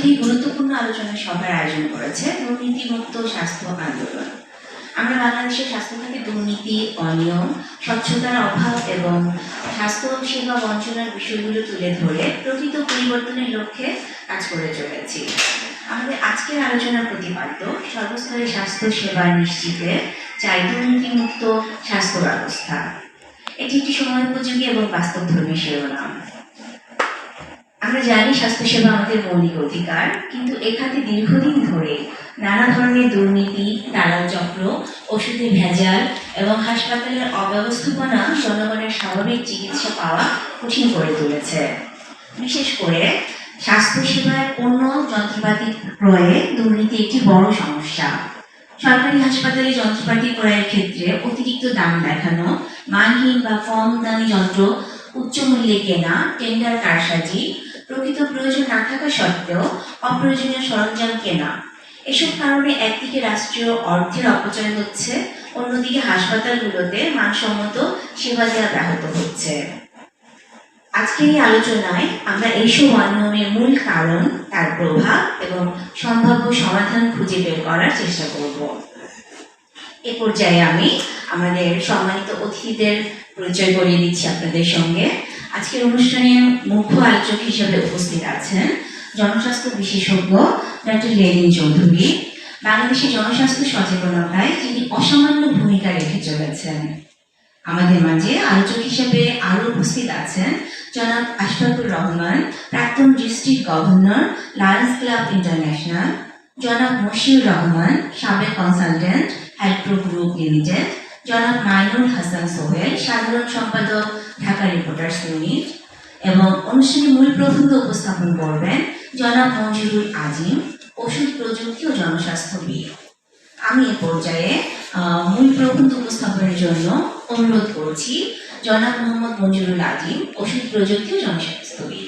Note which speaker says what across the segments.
Speaker 1: একটি গুরুত্বপূর্ণ আলোচনা সভার আয়োজন করেছে দুর্নীতিমুক্ত স্বাস্থ্য আন্দোলন। আমরা বাংলাদেশের স্বাস্থ্য খাতে দুর্নীতি, অনিয়ম, স্বচ্ছতার অভাব এবং স্বাস্থ্য সেবা বঞ্চনার বিষয়গুলো তুলে ধরে প্রকৃত পরিবর্তনের লক্ষ্যে কাজ করে চলেছি। আমাদের আজকের আলোচনার প্রতিপাদ্য সর্বস্তরে স্বাস্থ্য সেবা নিশ্চিতে চাই দুর্নীতিমুক্ত স্বাস্থ্য ব্যবস্থা। এটি একটি সময়োপযোগী এবং বাস্তবধর্মী শিরোনাম। আমরা জানি স্বাস্থ্যসেবা আমাদের মৌলিক অধিকার, কিন্তু এখানে দীর্ঘদিন ধরে নানা ধরনের দুর্নীতি, দালাল চক্র, ওষুধের ভেজাল এবং হাসপাতালের অব্যবস্থাপনা জনগণের স্বাভাবিক চিকিৎসা পাওয়া কঠিন করে তুলেছে। বিশেষ করে স্বাস্থ্যসেবায় পণ্য যন্ত্রপাতি ক্রয়ে দুর্নীতি একটি বড় সমস্যা। সরকারি হাসপাতালে যন্ত্রপাতি ক্রয়ের ক্ষেত্রে অতিরিক্ত দাম দেখানো, মানহীন বা কম দামি যন্ত্র উচ্চ মূল্যে কেনা, টেন্ডার কারসাজি, প্রকৃত প্রয়োজন না থাকা সত্ত্বেও অপ্রয়োজনীয় সরঞ্জাম কেনা, এসব কারণে একদিকে রাষ্ট্রীয় অর্থের অপচয় হচ্ছে, অন্যদিকে হাসপাতালগুলোতে মানসম্মত সেবা দেওয়া ব্যাহত হচ্ছে। আজকের এই আলোচনায় আমরা এইসব অনিয়মের মূল কারণ, তার প্রভাব এবং সম্ভাব্য সমাধান খুঁজে বের করার চেষ্টা করব। এ পর্যায়ে আমি আমাদের সম্মানিত অতিথিদের পরিচয় করিয়ে দিচ্ছি আপনাদের সঙ্গে। আজকের অনুষ্ঠানে মুখ্য আলোচক হিসেবে উপস্থিত আছেন জনস্বাস্থ্য বিশেষজ্ঞ ডক্টর লেনিন চৌধুরী। বাংলাদেশের জনস্বাস্থ্য সচেতনতায় যিনি অসামান্য ভূমিকা রেখে চলেছেন। আমাদের মাঝে আলোচক হিসেবে আরও উপস্থিত আছেন জনাব আশফাকুর রহমান, প্রাক্তন district governor, Lions club international, জনাব মশিউর রহমান, সাবেক কনসালটেন্ট, হেলপ্রো গ্রুপ লিমিটেড, জনাব মাইনুল হাসান সোহেল, সাধারণ সম্পাদক, ঢাকা রিপোর্টার্স ইউনিট, এবং অনুষ্ঠানে মূল প্রবন্ধ উপস্থাপন করবেন জনাব মঞ্জুরুল আজিম, ওষুধ প্রযুক্তি ও জনস্বাস্থ্যবিদ। আমি এ পর্যায়ে মূল প্রবন্ধ উপস্থাপনের জন্য অনুরোধ করছি জনাব মোহাম্মদ মঞ্জুরুল আজিম, ওষুধ প্রযুক্তি ও জনস্বাস্থ্যবিদ।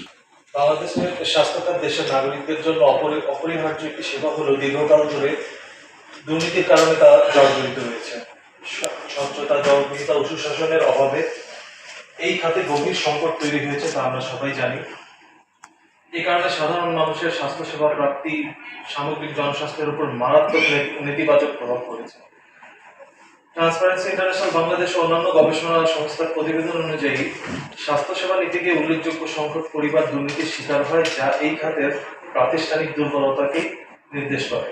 Speaker 2: বাংলাদেশের স্বাস্থ্যখাত দেশের নাগরিকদের জন্য অপরিহার্য একটি সেবা হলেও দীর্ঘকাল ধরে দুর্নীতির কারণে তা জর্জরিত রয়েছে। স্বচ্ছতা, জবাবদিহিতা ও সুশাসনের অভাবে এই খাতে গভীর সংকট তৈরি হয়েছে, তা আমরা সবাই জানি। এই কারণে সাধারণ মানুষের স্বাস্থ্যসেবা প্রাপ্তি সামগ্রিক জনস্বাস্থ্যের উপর মারাত্মক নেতিবাচক প্রভাব পড়েছে। ট্রান্সপারেন্সি ইন্টারন্যাশনাল বাংলাদেশ ও অন্যান্য গবেষণা সংস্থার প্রতিবেদন অনুযায়ী স্বাস্থ্যসেবা নীতিকে উল্লেখযোগ্য সংখ্যক পরিবার দুর্নীতির শিকার হয়, যা এই খাতের প্রাতিষ্ঠানিক দুর্বলতাকে নির্দেশ করে।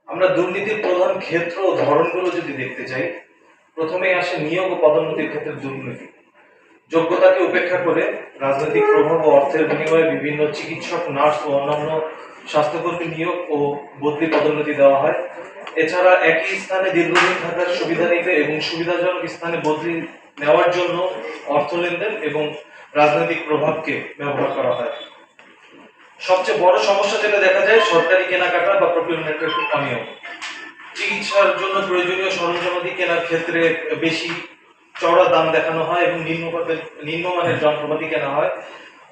Speaker 2: আমরা দুর্নীতির প্রধান ক্ষেত্র ও ধরনগুলো যদি দেখতে চাই, প্রথমেই আসে নিয়োগ ও পদোন্নতির ক্ষেত্রে দুর্নীতি। যোগ্যতাকে উপেক্ষা করে রাজনৈতিক প্রভাব ও অর্থের বিনিময়ে বিভিন্ন চিকিৎসক, নার্স ও অন্যান্য স্বাস্থ্যকর্মী নিয়োগ ও বদলি পদোন্নতি দেওয়া হয়। এছাড়া একই স্থানে দীর্ঘদিন থাকার সুবিধা নিতে এবং সুবিধাজনক স্থানে বদলি নেওয়ার জন্য অর্থ লেনদেন এবং রাজনৈতিক প্রভাবকে ব্যবহার করা হয়। সবচেয়ে বড় সমস্যা যেটা দেখা যায়, সরকারি কেনাকাটা বা প্রকিউরমেন্টের অনিয়ম। চিকিৎসার জন্য প্রয়োজনীয় সরঞ্জামাদি কেনার ক্ষেত্রে বেশি চড়া দাম দেখানো হয় এবং নিম্নমানের যন্ত্রপাতি কেনা হয়।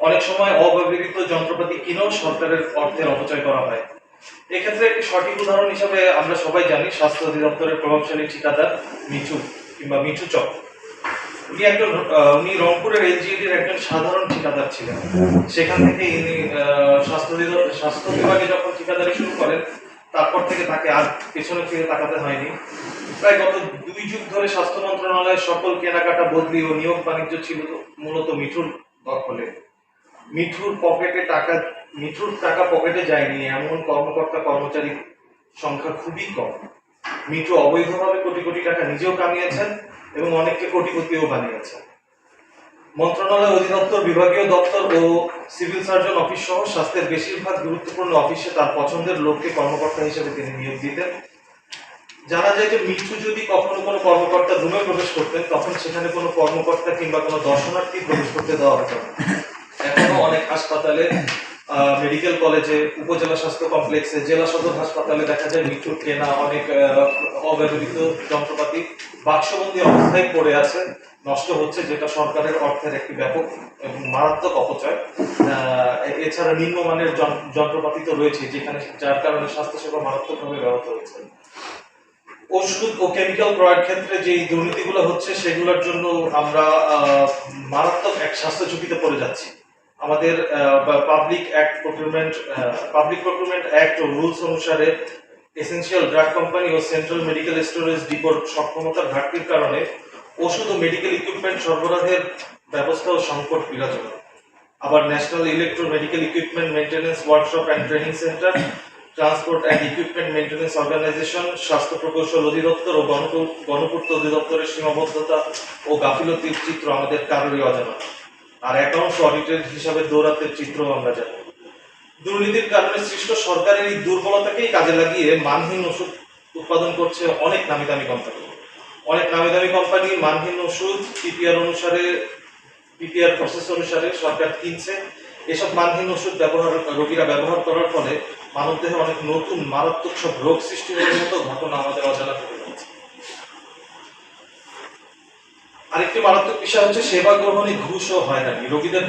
Speaker 2: অনেক সময় অব্যবহৃত যন্ত্রপাতি কিনেও সরকারের অর্থের অপচয় করা হয়। এক্ষেত্রে একটি সঠিক উদাহরণ হিসেবে আমরা সবাই জানি স্বাস্থ্য অধিদপ্তরের প্রভাবশালী ঠিকাদার মিঠু চক। উনি রংপুরের এলজিইডির একজন সাধারণ ঠিকাদার ছিলেন। সেখান থেকে ইনি স্বাস্থ্য বিভাগে যখন ঠিকাদারি শুরু করেন, তারপর থেকে তাকে আর পেছনে ফিরে তাকাতে হয়নি। প্রায় গত 2 যুগ ধরে স্বাস্থ্য মন্ত্রণালয়ের সকল কেনাকাটা, বদলি ও নিয়োগ বাণিজ্য ছিল মূলত মিঠুর দখলে। মিঠুর টাকা পকেটে যায়নি এমন কর্মকর্তা কর্মচারীর সংখ্যা খুবই কম। মিঠু অবৈধভাবে কোটি কোটি টাকা নিজেও কামিয়েছেন এবং অনেককে কোটিপতিও বানিয়েছেন। মন্ত্রণালয়, অধিদপ্তর, বিভাগীয় দপ্তর ও সিভিল সার্জন অফিস সহ স্বাস্থ্যের বেশিরভাগ গুরুত্বপূর্ণ অফিসে তার পছন্দের লোককে কর্মকর্তা হিসেবে তিনি নিয়োগ দিতেন। জানা যায় যে মিঠু যদি কখনো কোনো কর্মকর্তা রুমে প্রবেশ করতেন, তখন সেখানে কোনো কর্মকর্তা কিংবা কোনো দর্শনার্থী প্রবেশ করতে দেওয়া হতো না। এখনো অনেক হাসপাতালে, মেডিকেল কলেজে, উপজেলা স্বাস্থ্য কমপ্লেক্সে, জেলা সদর হাসপাতালে দেখা যায় মিঠুর কেনা অনেক অব্যবহৃত যন্ত্রপাতি বাক্সবন্দি অবস্থায় পড়ে আছে, নষ্ট হচ্ছে, যেটা সরকারের অর্থের একটি ব্যাপক এবং মারাত্মক অপচয়। এছাড়া নিম্নমানের যন্ত্রপাতি তো রয়েছে, যার কারণে স্বাস্থ্যসেবা মারাত্মকভাবে ব্যাহত হচ্ছে। ওষুধ ও কেমিক্যাল ক্রয়ের ক্ষেত্রে যে দুর্নীতিগুলো হচ্ছে, সেগুলোর জন্য আমরা মারাত্মক এক স্বাস্থ্য ঝুঁকিতে পড়ে যাচ্ছি। আমাদের পাবলিক প্রকিউরমেন্ট অ্যাক্ট ও রুলস অনুসারে এসেনশিয়াল ড্রাগ কোম্পানি ও সেন্ট্রাল মেডিকেল স্টোরেজ ডিপোর সক্ষমতার ঘাটতির কারণে ওষুধ ও মেডিকেল ইকুইপমেন্ট সরবরাহের ব্যবস্থা ও সংকট বিরাজমান। আবার National Electro Medical Equipment Maintenance Workshop and Training Centre, Transport and Equipment Maintenance Organisation, স্বাস্থ্য প্রকৌশল অধিদপ্তর ও গণপূর্ত অধিদপ্তরের সীমাবদ্ধতা ও গাফিলতির চিত্র আমাদের কারোরই অজানা। আর অ্যাকাউন্টস অডিটের হিসাবে দৌরাত্মের চিত্রও আমরা জানি। দুর্নীতির কারণে সৃষ্ট সরকারের এই দুর্বলতাকেই কাজে লাগিয়ে মানহীন ওষুধ উৎপাদন করছে অনেক নামি দামি কোম্পানি। মানহীন ওষুধ পিপিআর প্রসেস অনুসারে সরকার কিনছে। এসব মানহীন ওষুধ রোগীরা ব্যবহার করার ফলে মানবদেহে অনেক নতুন মারাত্মক সব রোগ সৃষ্টি হওয়ার মতো ঘটনা আমাদের অজানা থেকে যাচ্ছে। আরেকটি মারাত্মক বিষয় হচ্ছে সেবা গ্রহণে ঘুষ ও হয়রানি। রোগীদের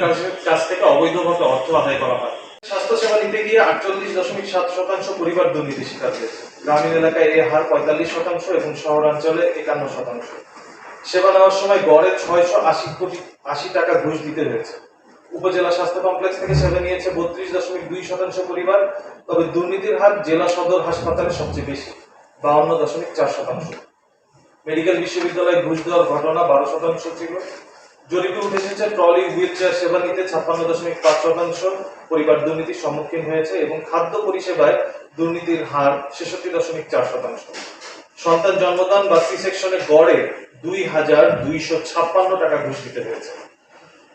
Speaker 2: কাছ থেকে অবৈধভাবে অর্থ আদায় করা হয়। স্বাস্থ্যসেবা নিতে গিয়ে 48.7% পরিবার দুর্নীতির শিকার হয়েছে। গ্রামীণ এলাকায় এই হার 45% এবং শহরাঞ্চলে 51%। সেবা নেওয়ার সময় গড়ে 680 টাকা ঘুষ দিতে হয়েছে। উপজেলা স্বাস্থ্য কমপ্লেক্স থেকে সেবা নিয়েছে 32.2% পরিবার, তবে দুর্নীতির হার জেলা সদর হাসপাতালে সবচেয়ে বেশি, 52.4%। মেডিকেল বিশ্ববিদ্যালয়ে ঘুষ দেওয়ার ঘটনা 12% ছিল। জরিপে উঠে এসেছে ট্রলি হুইল চেয়ার সেবা নিতে 56.5% পরিবার দুর্নীতির সম্মুখীন হয়েছে এবং খাদ্য পরিষেবায় দুর্নীতির হার 66.4%। সন্তান জন্মদান বা সি সেকশনে গড়ে 2,256 টাকা ঘুষ দিতে হয়েছে।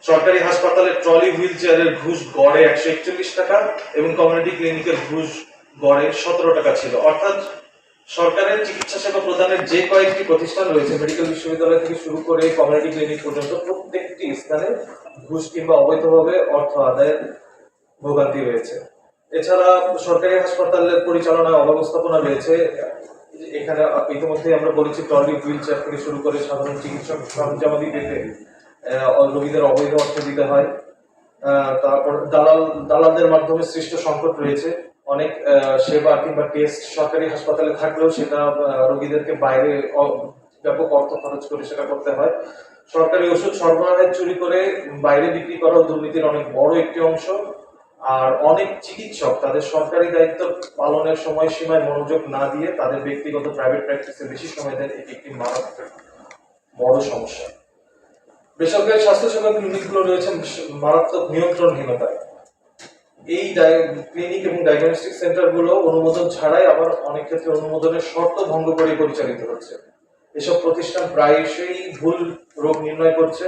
Speaker 2: সরকারি হাসপাতালে ট্রলি হুইল চেয়ারের ঘুষ গড়ে 141 টাকা এবং কমিউনিটি ক্লিনিকের ঘুষ গড়ে 17 টাকা ছিল। অর্থাৎ সরকারের চিকিৎসা সেবা প্রদানের যে কয়েকটি প্রতিষ্ঠান রয়েছে, মেডিকেল বিশ্ববিদ্যালয় থেকে শুরু করে কমিউনিটি ক্লিনিক পর্যন্ত, প্রত্যেকটি স্থানে ঘুষ কিংবা অবৈধভাবে অর্থ আদায়ের ভোগান্তি রয়েছে। এছাড়া সরকারি হাসপাতালের পরিচালনায় অব্যবস্থাপনা রয়েছে। এখানে ইতিমধ্যে আমরা বলেছি ট্রলি হুইল চেয়ার থেকে শুরু করে সাধারণ চিকিৎসক সরঞ্জামাদি পেতে রোগীদের অবৈধ অর্থ দিতে হয়। তারপর দালালদের মাধ্যমে সৃষ্ট সংকট রয়েছে। অনেক সেবা কিংবা টেস্ট সরকারি হাসপাতালে থাকলেও সেটা রোগীদেরকে বাইরে ব্যাপক অর্থ খরচ করে সেটা করতে হয়। সরকারি ওষুধ সরবরাহের চুরি করে বাইরে বিক্রি করাও দুর্নীতির অনেক বড় একটি অংশ। আর অনেক চিকিৎসক তাদের সরকারি দায়িত্ব পালনের সময়সীমায় মনোযোগ না দিয়ে তাদের ব্যক্তিগত প্রাইভেট প্র্যাকটিসে বেশি সময় দেন, এটি একটি মারাত্মক বড় সমস্যা। বেসরকারি স্বাস্থ্যসেবা ক্লিনিকগুলো রয়েছে মারাত্মক নিয়ন্ত্রণহীনতায়। এই ক্লিনিক এবং ডায়াগনস্টিক সেন্টারগুলো অনুমোদন ছাড়াই, আবার অনেক ক্ষেত্রে অনুমোদনের শর্ত ভঙ্গ করে পরিচালিত হচ্ছে। এসব প্রতিষ্ঠান প্রায়শই ভুল রোগ নির্ণয় করছে,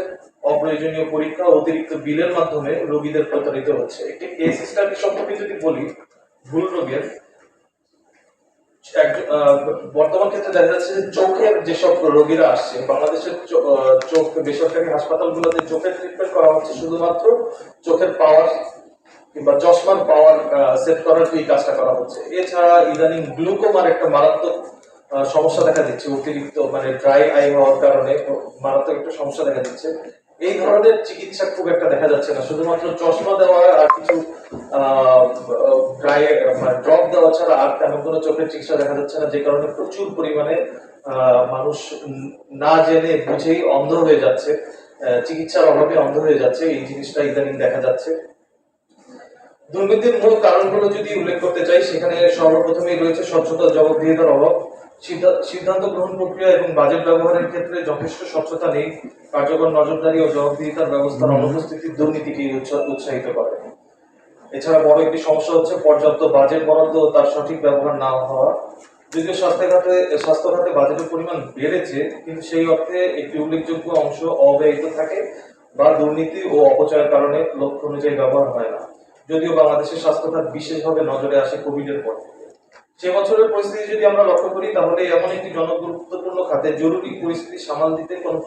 Speaker 2: অপ্রয়োজনীয় পরীক্ষা ও অতিরিক্ত বিলের মাধ্যমে রোগীদের প্রতারিত হচ্ছে। একটি কেস স্টাডি সম্পর্কে যদি বলি, ভুল রোগের বর্তমান ক্ষেত্রে দেখা যাচ্ছে যে চোখের যেসব রোগীরা আসছে, বাংলাদেশের চোখ বেসরকারি হাসপাতালগুলোতে চোখের ট্রিটমেন্ট করা হচ্ছে শুধুমাত্র চোখের পাওয়ার কিংবা চশমার পাওয়ার সেট করার এই কাজটা করা হচ্ছে। এছাড়া ইদানিং গ্লুকোমার একটা মারাত্মক সমস্যা দেখা দিচ্ছে, অতিরিক্ত ড্রাই আই হওয়ার কারণে মারাত্মক একটা সমস্যা দেখা দিচ্ছে। এই ধরনের চিকিৎসা খুব একটা দেখা যাচ্ছে না, শুধুমাত্র চশমা দেওয়া আর কিছু ড্রপ দেওয়া ছাড়া আর তেমন কোনো চোখের চিকিৎসা দেখা যাচ্ছে না, যে কারণে প্রচুর পরিমাণে মানুষ না জেনে বুঝেই অন্ধ হয়ে যাচ্ছে, চিকিৎসার অভাবে অন্ধ হয়ে যাচ্ছে। এই জিনিসটা ইদানিং দেখা যাচ্ছে। দুর্নীতির মূল কারণগুলো যদি উল্লেখ করতে চাই, সেখানে সর্বপ্রথমেই রয়েছে স্বচ্ছতা, জবাবদিহিতার অভাব। সিদ্ধান্ত গ্রহণ প্রক্রিয়া এবং বাজেট ব্যবহারের ক্ষেত্রে যথেষ্ট স্বচ্ছতা নেই। কার্যকর নজরদারি ও জবাবদিহিতার ব্যবস্থার অনুপস্থিতি দুর্নীতিকে উৎসাহিত করে। এছাড়া বড় একটি সমস্যা হচ্ছে পর্যাপ্ত বাজেট বরাদ্দ ও তার সঠিক ব্যবহার না হওয়া। যদিও স্বাস্থ্য খাতে বাজেটের পরিমাণ বেড়েছে, কিন্তু সেই অর্থে একটি উল্লেখযোগ্য অংশ অব্যয়িত থাকে বা দুর্নীতি ও অপচয়ের কারণে লক্ষ্য অনুযায়ী ব্যবহার হয় না। যদিও বাংলাদেশের স্বাস্থ্য খাত বিশেষভাবে নজরে আসে কোভিডের পর। সে বছরের পরিস্থিতি যদি আমরা লক্ষ্য করি, তাহলে এমন একটি জনগুরুত্বপূর্ণ খাতে জরুরি পরিস্থিতি সামাল দিতে কোনো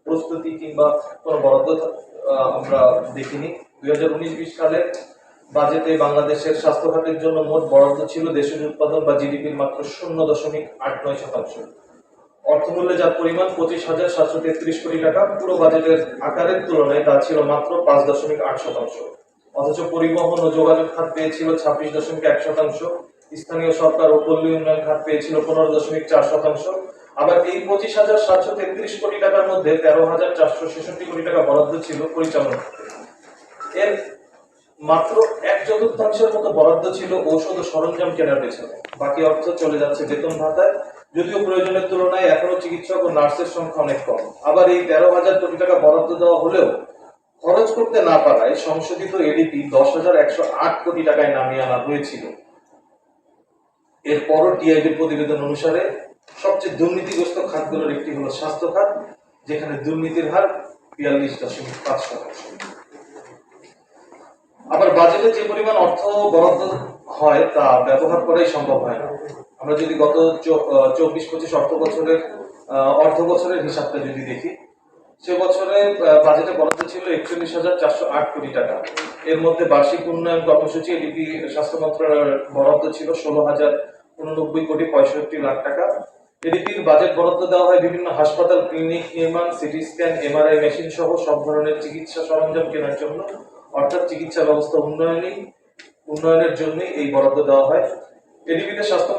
Speaker 2: প্রস্তুতি কিংবা কোনো বরাদ্দ আমরা দেখিনি। 2019-20 সালের বাজেটে বাংলাদেশের স্বাস্থ্য খাতের জন্য মোট বরাদ্দ ছিল দেশের উৎপাদন বা জিডিপির মাত্র 0.89%। অর্থমূল্যে যার পরিমাণ 25,733 কোটি টাকা, পুরো বাজেটের আকারের তুলনায় তা ছিল মাত্র 5.8%। অথচ পরিবহন ও যোগাযোগ খাত পেয়েছিল 26.1%, স্থানীয় সরকার ও পল্লী উন্নয়ন খাত পেয়েছিল 15.4%। আবার এই 25,733 কোটি টাকার মধ্যে 13,466 কোটি টাকা বরাদ্দ ছিল পরিচালনা খাতে। এর মাত্র 1/4 মতো বরাদ্দ ছিল ঔষধ ও সরঞ্জাম কেনার পেছনে, বাকি অর্থ চলে যাচ্ছে বেতন ভাতায়। যদিও প্রয়োজনের তুলনায় এখনো চিকিৎসক ও নার্সের সংখ্যা অনেক কম। আবার এই 13,000 কোটি টাকা বরাদ্দ দেওয়া হলেও খরচ করতে না পারায় সংশোধিত এডিপি 10,108 কোটি টাকায় নামিয়ে আনা হয়েছিল। এরপরও টিআইবির প্রতিবেদন অনুসারে সবচেয়ে দুর্নীতিগ্রস্ত খাতগুলোর একটি হলো স্বাস্থ্য খাত, যেখানে দুর্নীতির হার 42.5%। আবার বাজেটে যে পরিমাণ অর্থ বরাদ্দ হয় তা ব্যবহার করাই সম্ভব হয় না। আমরা যদি গত 24-25 অর্থ বছরের হিসাবটা যদি দেখি, সে বছরে বাজেটে বরাদ্দ ছিল 41,408 কোটি টাকা। এর মধ্যে বার্ষিক উন্নয়ন কর্মসূচি এডিপি স্বাস্থ্য মন্ত্রণালয়ের বরাদ্দ ছিল 16,089 কোটি 65 লাখ টাকা। এডিপির বাজেট বরাদ্দ দেওয়া হয় বিভিন্ন হাসপাতাল, ক্লিনিক নির্মাণ, সিটি স্ক্যান, এমআরআই মেশিন সহ সব ধরনের চিকিৎসা সরঞ্জাম কেনার জন্য, অর্থাৎ চিকিৎসা ব্যবস্থা উন্নয়নের জন্যই এই বরাদ্দ দেওয়া হয়। এডিপিতে স্বাস্থ্য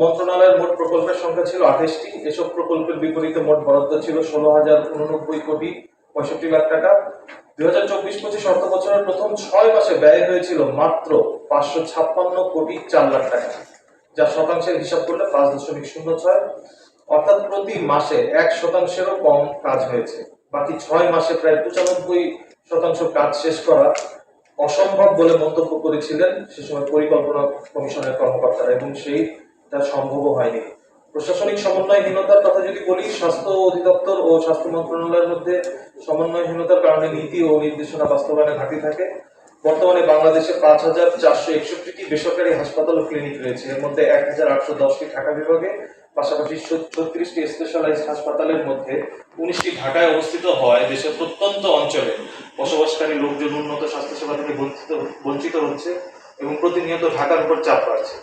Speaker 2: মন্ত্রণালয়ের মোট প্রকল্পের সংখ্যা ছিল 28টি। এসব প্রকল্পের বিপরীতে মোট বরাদ্দ ছিল 16,089 কোটি 65 লাখ টাকা। 2024-25 অর্থ বছরের প্রথম 6 মাসে ব্যয় হয়েছিল মাত্র 556 কোটি 4 লাখ টাকা, যা শতাংশের হিসাব করলে 5.06, অর্থাৎ প্রতি মাসে 1%-এরও কম কাজ হয়েছে। বাকি 6 মাসে প্রায় 95% কাজ শেষ করা অসম্ভব বলে মন্তব্য করেছিলেন সে সময় পরিকল্পনা কমিশনের কর্মকর্তারা, এবং সেইটা সম্ভবও হয়নি। প্রশাসনিক সমন্বয়হীনতার কথা যদি বলি, স্বাস্থ্য অধিদপ্তর ও স্বাস্থ্য মন্ত্রণালয়ের মধ্যে সমন্বয়হীনতার কারণে নীতি ও নির্দেশনা বাস্তবায়নে ঘাটতি থাকে। বর্তমানে বাংলাদেশে 5,461টি বেসরকারি হাসপাতাল ও ক্লিনিক রয়েছে। এর মধ্যে 1,810টি ঢাকা বিভাগে, পাশাপাশি 36টি স্পেশালাইজড হাসপাতালের মধ্যে 19টি ঢাকায় অবস্থিত হয় দেশের প্রত্যন্ত অঞ্চলে বসবাসকারী লোকজন উন্নত স্বাস্থ্যসেবা থেকে বঞ্চিত হচ্ছে এবং প্রতিনিয়ত ঢাকার উপর চাপ বাড়ছে।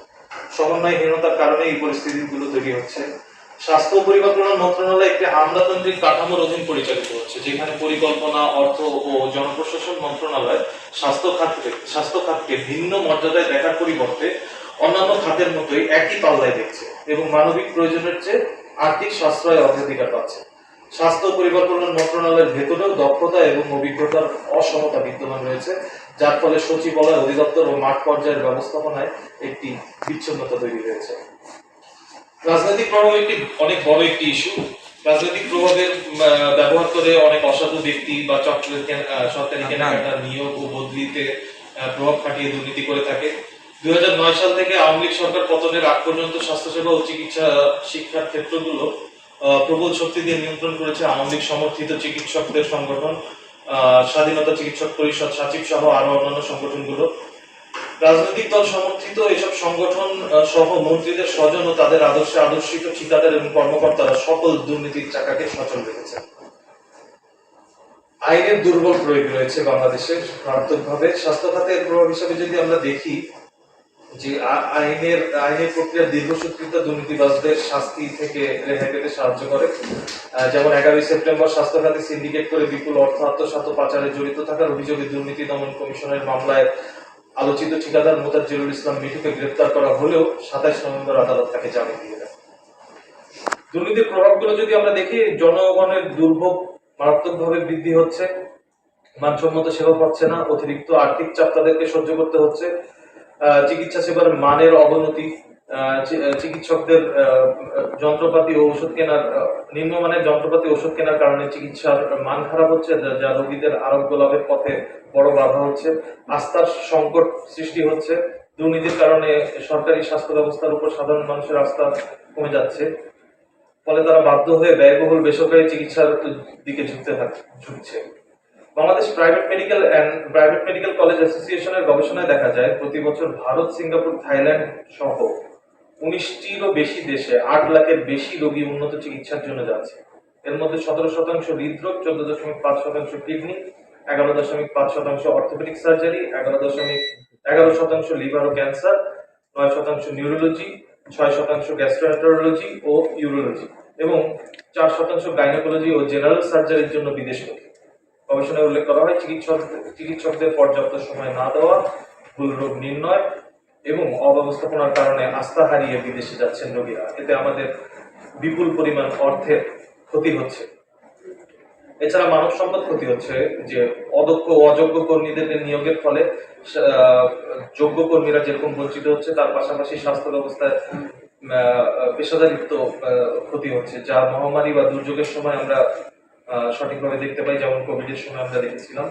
Speaker 2: সমন্বয়হীনতার কারণে এই পরিস্থিতিগুলো তৈরি হচ্ছে। স্বাস্থ্য ও পরিবার কল্যাণ মন্ত্রণালয় একটি আমলাতান্ত্রিক কাঠামোর অধীন পরিচালিত হচ্ছে, যেখানে পরিকল্পনা, অর্থ ও জনপ্রশাসন মন্ত্রণালয় স্বাস্থ্য খাতকে ভিন্ন মর্যাদায় দেখার পরিবর্তে অন্যান্য খাতের মতোই একই পাল্লায় দেখছে এবং মানবিক প্রয়োজনের চেয়ে আর্থিক সাশ্রয় অগ্রাধিকার পাচ্ছে। স্বাস্থ্য ও পরিবার কল্যাণ মন্ত্রণালয়ের ভেতরেও দক্ষতা এবং অভিজ্ঞতার অসমতা বিদ্যমান রয়েছে, যার ফলে সচিবালয়, অধিদপ্তর ও মাঠ পর্যায়ের ব্যবস্থাপনায় একটি বিচ্ছিন্নতা তৈরি হয়েছে। রাজনৈতিক প্রভাব অনেক বড় একটি ইস্যু। রাজনৈতিক প্রভাবের ব্যবহার করে অনেক অসাধু ব্যক্তি বা চক্রের সরকারি কেনাকাটা, নিয়োগ ও বদলিতে প্রভাব খাটিয়ে দুর্নীতি করে থাকে। 2009 সাল থেকে আওয়ামী লীগ সরকার পতনের আগ পর্যন্ত স্বাস্থ্যসেবা ও চিকিৎসা শিক্ষার ক্ষেত্রগুলো প্রবল শক্তি দিয়ে নিয়ন্ত্রণ করেছে আওয়ামী লীগ সমর্থিত চিকিৎসকদের সংগঠন, স্বাধীনতা চিকিৎসক পরিষদ, সাচিব সহ আরো অন্যান্য সংগঠনগুলো। রাজনৈতিক দল সমর্থিত এসব সংগঠন সহ মন্ত্রীদের স্বজন ও তাদের আদর্শে আদর্শিত ঠিকাদার এবং কর্মকর্তারা সকল দুর্নীতির চাকাকে সচল রেখেছে। আইনের দুর্বল প্রয়োগ রয়েছে বাংলাদেশে মারাত্মকভাবে। স্বাস্থ্য খাতের প্রভাব হিসাবে যদি আমরা দেখি, যে আইনের প্রক্রিয়া দীর্ঘসূত্রিতা দুর্নীতিবাজদের শাস্তি থেকে রেহাই পেতে সাহায্য করে। যেমন 11 সেপ্টেম্বর স্বাস্থ্য খাতে সিন্ডিকেট করে বিপুল অর্থ আত্মসাৎ ও পাচারে জড়িত থাকার অভিযোগে দুর্নীতি দমন কমিশনের মামলায় আলোচিত ঠিকাদার মোতাজ্জেরুল ইসলাম মিঠুকে গ্রেফতার করা হলেও 27 নভেম্বর আদালত তাকে জামিন দিয়ে দেন। দুর্নীতির প্রভাবগুলো যদি আমরা দেখি, জনগণের দুর্ভোগ মারাত্মকভাবে বৃদ্ধি হচ্ছে, মানসম্মত সেবা পাচ্ছে না, অতিরিক্ত আর্থিক চাপ তাদেরকে সহ্য করতে হচ্ছে, চিকিৎসা সেবার মানের অবনতি, চিকিৎসকদের যন্ত্রপাতি ও ওষুধ কেনার নিম্নমানের যন্ত্রপাতি ওষুধ কেনার কারণে চিকিৎসার মান খারাপ হচ্ছে, যা রোগীদের আরোগ্য লাভের পথে বড় বাধা হচ্ছে। আস্থার সংকট সৃষ্টি হচ্ছে। দুর্নীতির কারণে সরকারি স্বাস্থ্য ব্যবস্থার উপর সাধারণ মানুষের আস্থা কমে যাচ্ছে, ফলে তারা বাধ্য হয়ে ব্যয়বহুল বেসরকারি চিকিৎসার দিকে ঝুঁকছে। বাংলাদেশ প্রাইভেট মেডিকেল কলেজ অ্যাসোসিয়েশনের গবেষণায় দেখা যায়, প্রতি বছর ভারত, সিঙ্গাপুর, থাইল্যান্ড সহ 19টিরও বেশি দেশে 8 লাখের বেশি রোগী উন্নত চিকিৎসার জন্য যাচ্ছে। এর মধ্যে 17% হৃদরোগ, 14.5% কিডনি, 11.5% অর্থোপেডিক সার্জারি, 11% লিভার ও ক্যান্সার, 9% নিউরোলজি, 6% গ্যাস্ট্রোএন্টারোলজি ও ইউরোলজি এবং 4% গাইনোকোলজি ও জেনারেল সার্জারির জন্য বিদেশমুখী। গবেষণায় উল্লেখ করা হয়, চিকিৎসকদের পর্যাপ্ত সময় না দেওয়া, ভুল রোগ নির্ণয় এবং অব্যবস্থাপনার কারণে আস্থা হারিয়ে বিদেশে যাচ্ছেন রোগীরা। এতে আমাদের বিপুল পরিমাণ অর্থের ক্ষতি হচ্ছে। এছাড়া মানব সম্পদ ক্ষতি হচ্ছে, যে অদক্ষ ও অযোগ্য কর্মীদের নিয়োগের ফলে আহ, যোগ্য কর্মীরা যেরকম বঞ্চিত হচ্ছে, তার পাশাপাশি স্বাস্থ্য ব্যবস্থায় পেশাদারিত্ব ক্ষতি হচ্ছে, যা মহামারী বা দুর্যোগের সময় আমরা সঠিকভাবে দেখতে পাই, যেমন কোভিডের সময় আমরা দেখেছিলাম।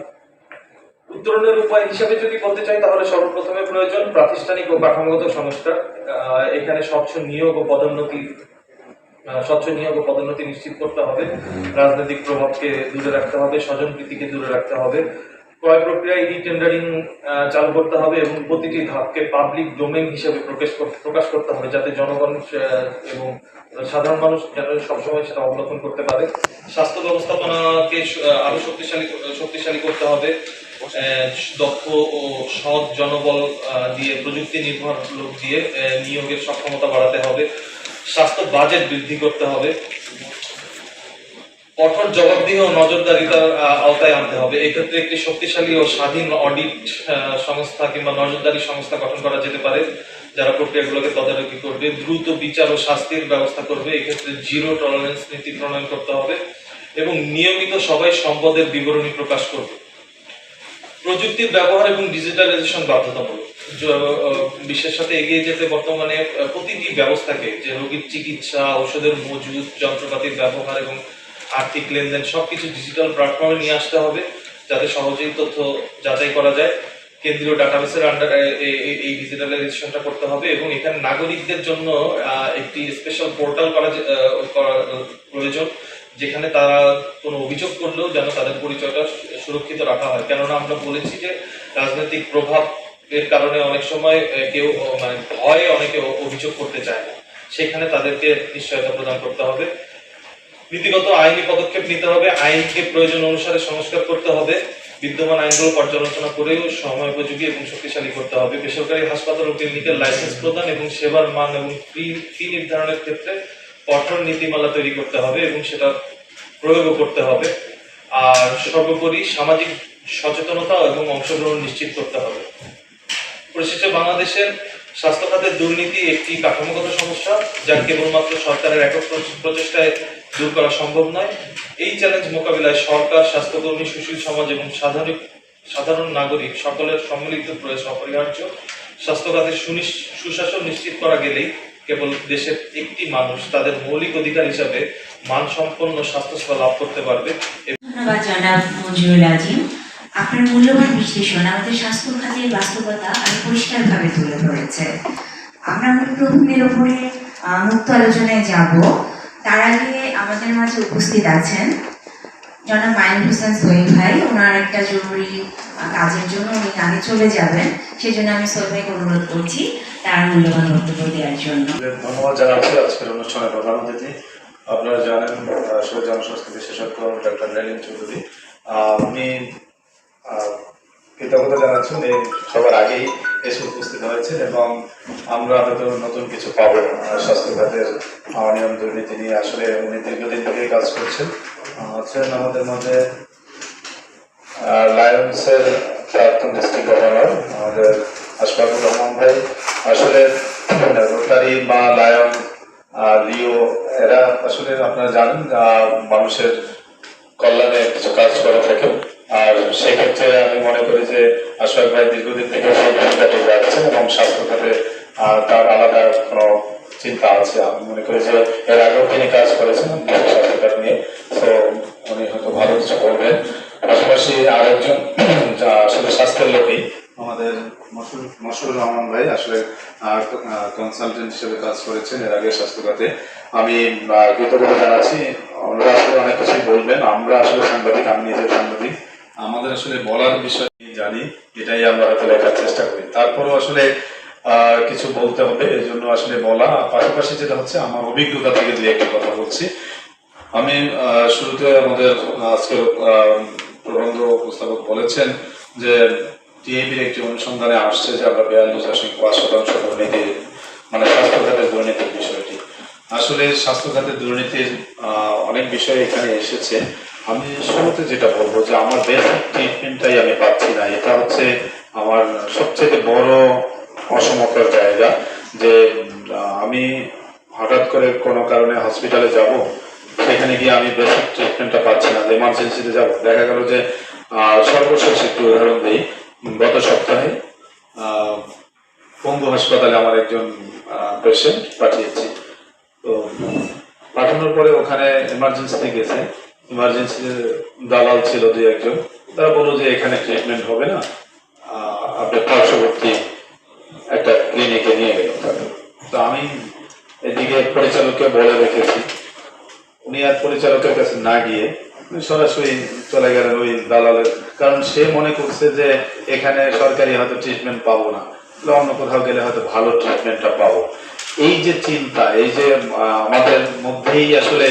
Speaker 2: উত্তরণের উপায় হিসাবে যদি বলতে চাই, তাহলে সর্বপ্রথমে প্রয়োজন প্রাতিষ্ঠানিক ও কাঠামোগত সংস্কার। এখানে স্বচ্ছ নিয়োগ ও পদোন্নতি নিশ্চিত করতে হবে, রাজনৈতিক প্রভাবকে দূরে রাখতে হবে, স্বজনপ্রীতিকে দূরে রাখতে হবে, ক্রয় প্রক্রিয়ায় ই টেন্ডারিং চালু করতে হবে এবং প্রতিটি ধাপকে পাবলিক ডোমেইন হিসেবে প্রকাশ করতে হবে, যাতে জনগণ এবং সাধারণ মানুষ যেন সবসময় সেটা অবলোকন করতে পারে। স্বাস্থ্য ব্যবস্থাপনাকে আরো শক্তিশালী করতে হবে। দক্ষ ও সৎ জনবল দিয়ে, প্রযুক্তি নির্ভর লোক দিয়ে নিয়োগের সক্ষমতা বাড়াতে হবে। স্বাস্থ্য বাজেট বৃদ্ধি করতে হবে। কঠোর জবাবদিহি ও নজরদারিতার আওতায় আনতে হবে। এক্ষেত্রে একটি শক্তিশালী ও স্বাধীন অডিট সংস্থা কিংবা নজরদারি সংস্থা গঠন করা যেতে পারে, যারা প্রক্রিয়াগুলোকে তদারকি করবে, দ্রুত বিচার ও শাস্তির ব্যবস্থা করবে। এক্ষেত্রে জিরো টলারেন্স নীতি প্রণয়ন করতে হবে এবং নিয়মিত সবাই সম্পদের বিবরণী প্রকাশ করবে। প্রযুক্তির ব্যবহার এবং ডিজিটালাইজেশন বাধ্যতামূলক। বিশ্বের সাথে এগিয়ে যেতে বর্তমানে প্রতিটি ব্যবস্থাকে, যে রোগীর চিকিৎসা, ঔষধের মজুত, যন্ত্রপাতির ব্যবহার এবং আর্থিক লেনদেন সবকিছু ডিজিটাল প্ল্যাটফর্মে নিয়ে আসতে হবে, যাতে সহজেই তথ্য যাচাই করা যায়। কেন্দ্রীয় ডাটাবেসের আন্ডারে এই ডিজিটালাইজেশনটা করতে হবে এবং এখানে নাগরিকদের জন্য একটি স্পেশাল পোর্টাল করা প্রয়োজন, যেখানে তারা কোনো অভিযোগ করলেও যেন তাদের পরিচয়টা সুরক্ষিত রাখা হয়। কেননা আমরা বলেছি যে রাজনৈতিক প্রভাব এর কারণে অনেক সময় কেউ মানে ভয়ে অনেকে অভিযোগ করতে চায় না, সেখানে তাদেরকে নিশ্চয়তা প্রদান করতে হবে। নীতিগত আইনি পদক্ষেপ নিতে হবে, আইনকে প্রয়োজন অনুসারে সংস্কার করতে হবে, বিদ্যমান আইনগুলো পর্যালোচনা করেও সময়োপযোগী এবং শক্তিশালী করতে হবে। বেসরকারি হাসপাতাল ও ক্লিনিকের লাইসেন্স প্রদান এবং সেবার মান এবং ফি নির্ধারণের ক্ষেত্রে কঠোর নীতিমালা তৈরি করতে হবে এবং সেটা প্রয়োগও করতে হবে। আর সর্বোপরি সামাজিক সচেতনতা এবং অংশগ্রহণ নিশ্চিত করতে হবে। পরিশেষে বাংলাদেশের স্বাস্থ্য খাতের দুর্নীতি একটি কাঠামোগত সমস্যা, যা কেবলমাত্র সরকারের একক প্রচেষ্টায় দূর করা সম্ভব নয়। এই চ্যালেঞ্জ মোকাবিলায় সরকার, স্বাস্থ্যকর্মী, সুশীল সমাজ এবং সাধারণ নাগরিক সকলের সম্মিলিত প্রয়াস অপরিহার্য। স্বাস্থ্য খাতের সুশাসন নিশ্চিত করা গেলেই কেবল দেশের একটি মানুষ তাদের মৌলিক অধিকার হিসাবে মানসম্পন্ন স্বাস্থ্যসেবা লাভ করতে পারবে।
Speaker 1: ধন্যবাদ জনাব মঞ্জুরুল আজিম। আপনার মূল্যবান বিশ্লেষণ আমাদের স্বাস্থ্য খাতের বাস্তবতা আরো পরিষ্কারভাবে তুলে ধরেছে। আমরা মূল প্রবন্ধের উপরে মুক্ত আলোচনায় যাব। তার আগে আমাদের মাঝে উপস্থিত আছেন জনাব মাইন হোসেন সোহেল ভাই। ওনার একটা জরুরি কাজের জন্য উনি আগে চলে যাবেন, সেজন্য আমি সোহেল ভাইকে অনুরোধ করছি তার মূল্যবান বক্তব্য দেওয়ার জন্য।
Speaker 3: ধন্যবাদ জানাচ্ছি আজকের অনুষ্ঠানের প্রধান অতিথি। আপনারা জানেন আসলে জনস্বাস্থ্য বিশেষজ্ঞ ডাক্তার লেলিন চৌধুরী। উনি কৃতজ্ঞতা জানাচ্ছেন এই সবার আগেই এসে উপস্থিত হয়েছেন এবং আমরা হয়তো নতুন কিছু পাবো স্বাস্থ্য খাতের অনিয়ম দুর্নীতি নিয়ে। আসলে উনি দীর্ঘদিন থেকে কাজ করছেন। আছেন আমাদের মধ্যে লায়ন্সের প্রাক্তন ডিস্ট্রিক্ট গভর্নর আমাদের আশফাকুর রহমান ভাই। আসলে রোটারি বা লায়ন, লিও, এরা আসলে আপনারা জানেন মানুষের কল্যাণে কিছু কাজ করে থাকে। আর সেক্ষেত্রে আমি মনে করি যে আশফাক ভাই দীর্ঘদিন থেকে সেই ভূমিকাটি রাখছেন এবং স্বাস্থ্য খাতে তার আলাদা কোনো চিন্তা আছে। আমি মনে করি যে এর আগেও তিনি কাজ করেছেন স্বাস্থ্য খাত নিয়ে, তো উনি হয়তো ভালো কিছু করবেন। পাশাপাশি আরেকজন আসলে স্বাস্থ্যের লোকই আমাদের মশরুর রহমান ভাই আসলে কনসালটেন্ট হিসেবে কাজ করেছেন এর আগে স্বাস্থ্য খাতে। আমি কৃতজ্ঞতা জানাচ্ছি। ওনারা আসলে অনেক কিছুই বলবেন। আমরা আসলে সাংবাদিক, আমি নিজের সাংবাদিক, আমাদের আসলে বলার বিষয় জানি, এটাই আমরা হয়তো লেখার চেষ্টা করি। তারপরেও আসলে কিছু বলতে হবে, এই জন্য আসলে বলা। পাশাপাশি যেটা হচ্ছে আমার অভিজ্ঞতা থেকে দুই একটি কথা বলছি। আমি শুরুতে আমাদের আজকের প্রবন্ধ উপস্থাপক বলেছেন যে টিএবির একটি অনুসন্ধানে আসছে যে আমরা 42.5% দুর্নীতি, মানে স্বাস্থ্য খাতের দুর্নীতির বিষয়টি। আসলে স্বাস্থ্য খাতের দুর্নীতির অনেক বিষয় এখানে এসেছে। আমি শুরুতে যেটা বলবো যে আমার বেসিক ট্রিটমেন্টটাই আমি পাচ্ছি না, এটা হচ্ছে আমার সবচেয়ে বড় অসমতার জায়গা। যে আমি হঠাৎ করে কোনো কারণে হসপিটালে যাব, সেখানে গিয়ে আমি বেসিক ট্রিটমেন্টটা পাচ্ছি না, এমার্জেন্সিতে যাব। দেখা গেল যে সর্বশেষ একটু উদাহরণ দিই, গত সপ্তাহে আহ, পঙ্গু হাসপাতালে আমার একজন পেশেন্ট পাঠিয়েছি। তো পাঠানোর পরে ওখানে এমার্জেন্সিতে গেছে, ইমার্জেন্সিতে দালাল ছিল দুই একজন, তারা বললো যে এখানে ট্রিটমেন্ট হবে না, আপনার পার্শ্ববর্তী একটা ক্লিনিকে নিয়ে গেল তাকে। তো আমি এদিকে পরিচালককে বলে রেখেছি, উনি আর পরিচালকের কাছে না গিয়ে সরাসরি চলে গেলেন ওই দালালের, কারণ সে মনে করছে যে এখানে সরকারি হয়তো ট্রিটমেন্ট পাবো না, অন্য কোথাও গেলে হয়তো ভালো ট্রিটমেন্টটা পাবো। এই যে চিন্তা, এই যে আমাদের মধ্যেই আসলে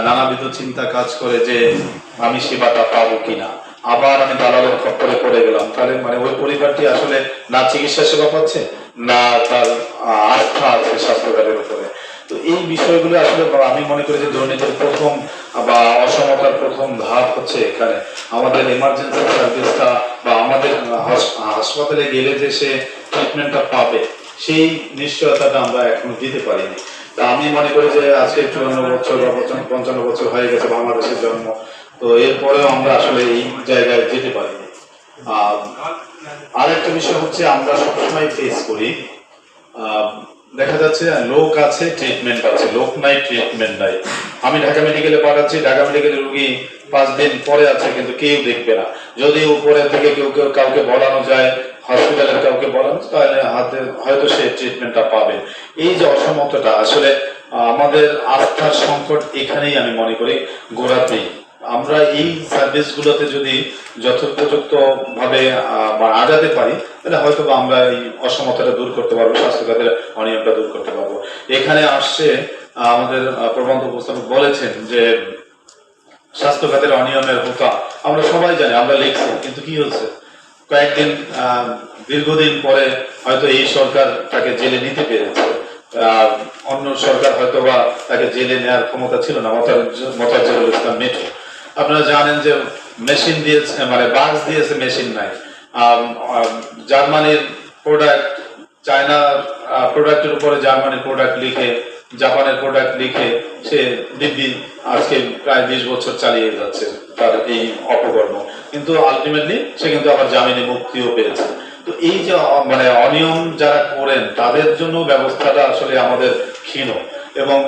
Speaker 3: নানাবিধ চিন্তা কাজ করে যে আমি সেবাটা পাবো কিনা, আবার আমি দালালের খপ্পরে পড়ে গেলাম, তাহলে মানে ওই পরিবারটি আসলে না চিকিৎসা সেবা পাচ্ছে, না তার আস্থা আছে স্বাস্থ্যখাতের উপরে। তো এই বিষয়গুলো আসলে আমি মনে করি যে দুর্নীতির প্রথম বা অসমতার প্রথম ধাপ হচ্ছে এখানে আমাদের এমার্জেন্সি সার্ভিসটা, বা আমাদের হাসপাতালে গেলে যে সে ট্রিটমেন্টটা পাবে সেই নিশ্চয়তাটা আমরা এখনো দিতে পারিনি। তা আমি মনে করি যে আজকে 54 বছর বা 55 বছর হয়ে গেছে বাংলাদেশের জন্ম, তো এরপরেও আমরা আসলে এই জায়গায় যেতে পারিনি। আরেকটা বিষয় হচ্ছে আমরা সবসময় ফেস করি, দেখা যাচ্ছে লোক আছে ট্রিটমেন্ট আছে, লোক নাই ট্রিটমেন্ট নাই। আমি ঢাকা মেডিকেলে পাঠাচ্ছি, ঢাকা মেডিকেলে রুগী 5 দিন পরে আছে কিন্তু কেউ দেখবে না। যদি উপরে থেকে কাউকে বলানো যায়, হসপিটালের কাউকে বলানো, তাহলে হয়তো সে ট্রিটমেন্টটা পাবে। এই যে অসমতাটা আসলে আমাদের আস্থার সংকট এখানেই আমি মনে করি গোড়াতেই। আমরা এই সার্ভিসগুলোতে যদি যথোপযুক্ত ভাবে আগাতে পারি, তাহলে হয়তো আমরা এই অসমতাটা দূর করতে পারবো, স্বাস্থ্য খাতের অনিয়মটা দূর করতে পারবো। এখানে আসছে আমাদের প্রবন্ধ উপস্থাপক বলেছেন যে স্বাস্থ্য খাতের অনিয়মের হোতা আমরা সবাই জানি, আমরা লিখছি, কিন্তু কি হচ্ছে কয়েকদিন দীর্ঘদিন পরে হয়তো এই সরকার তাকে জেলে নিতে পেরেছে, অন্য সরকার হয়তো বা তাকে জেলে নেওয়ার ক্ষমতা ছিল না, মোতাজ্জেরুল ইসলাম মিঠু। আপনারা জানেন যে মেশিন দিয়েছে, মানে বাক্স দিয়েছে, মেশিন নাই। জার্মানির প্রোডাক্ট, চায়নার প্রোডাক্টের উপরে জার্মানির প্রোডাক্ট লিখে, জাপানের প্রোডাক্ট লিখে সে দিব্যি আজকে প্রায় 20 বছর চালিয়ে যাচ্ছে তার এই অপকর্ম, কিন্তু আলটিমেটলি সে কিন্তু আবার জামিনে মুক্তিও পেয়েছে। তো এই যে মানে অনিয়ম যারা করেন তাদের জন্য ব্যবস্থাটা আসলে আমাদের ক্ষীণ, এবং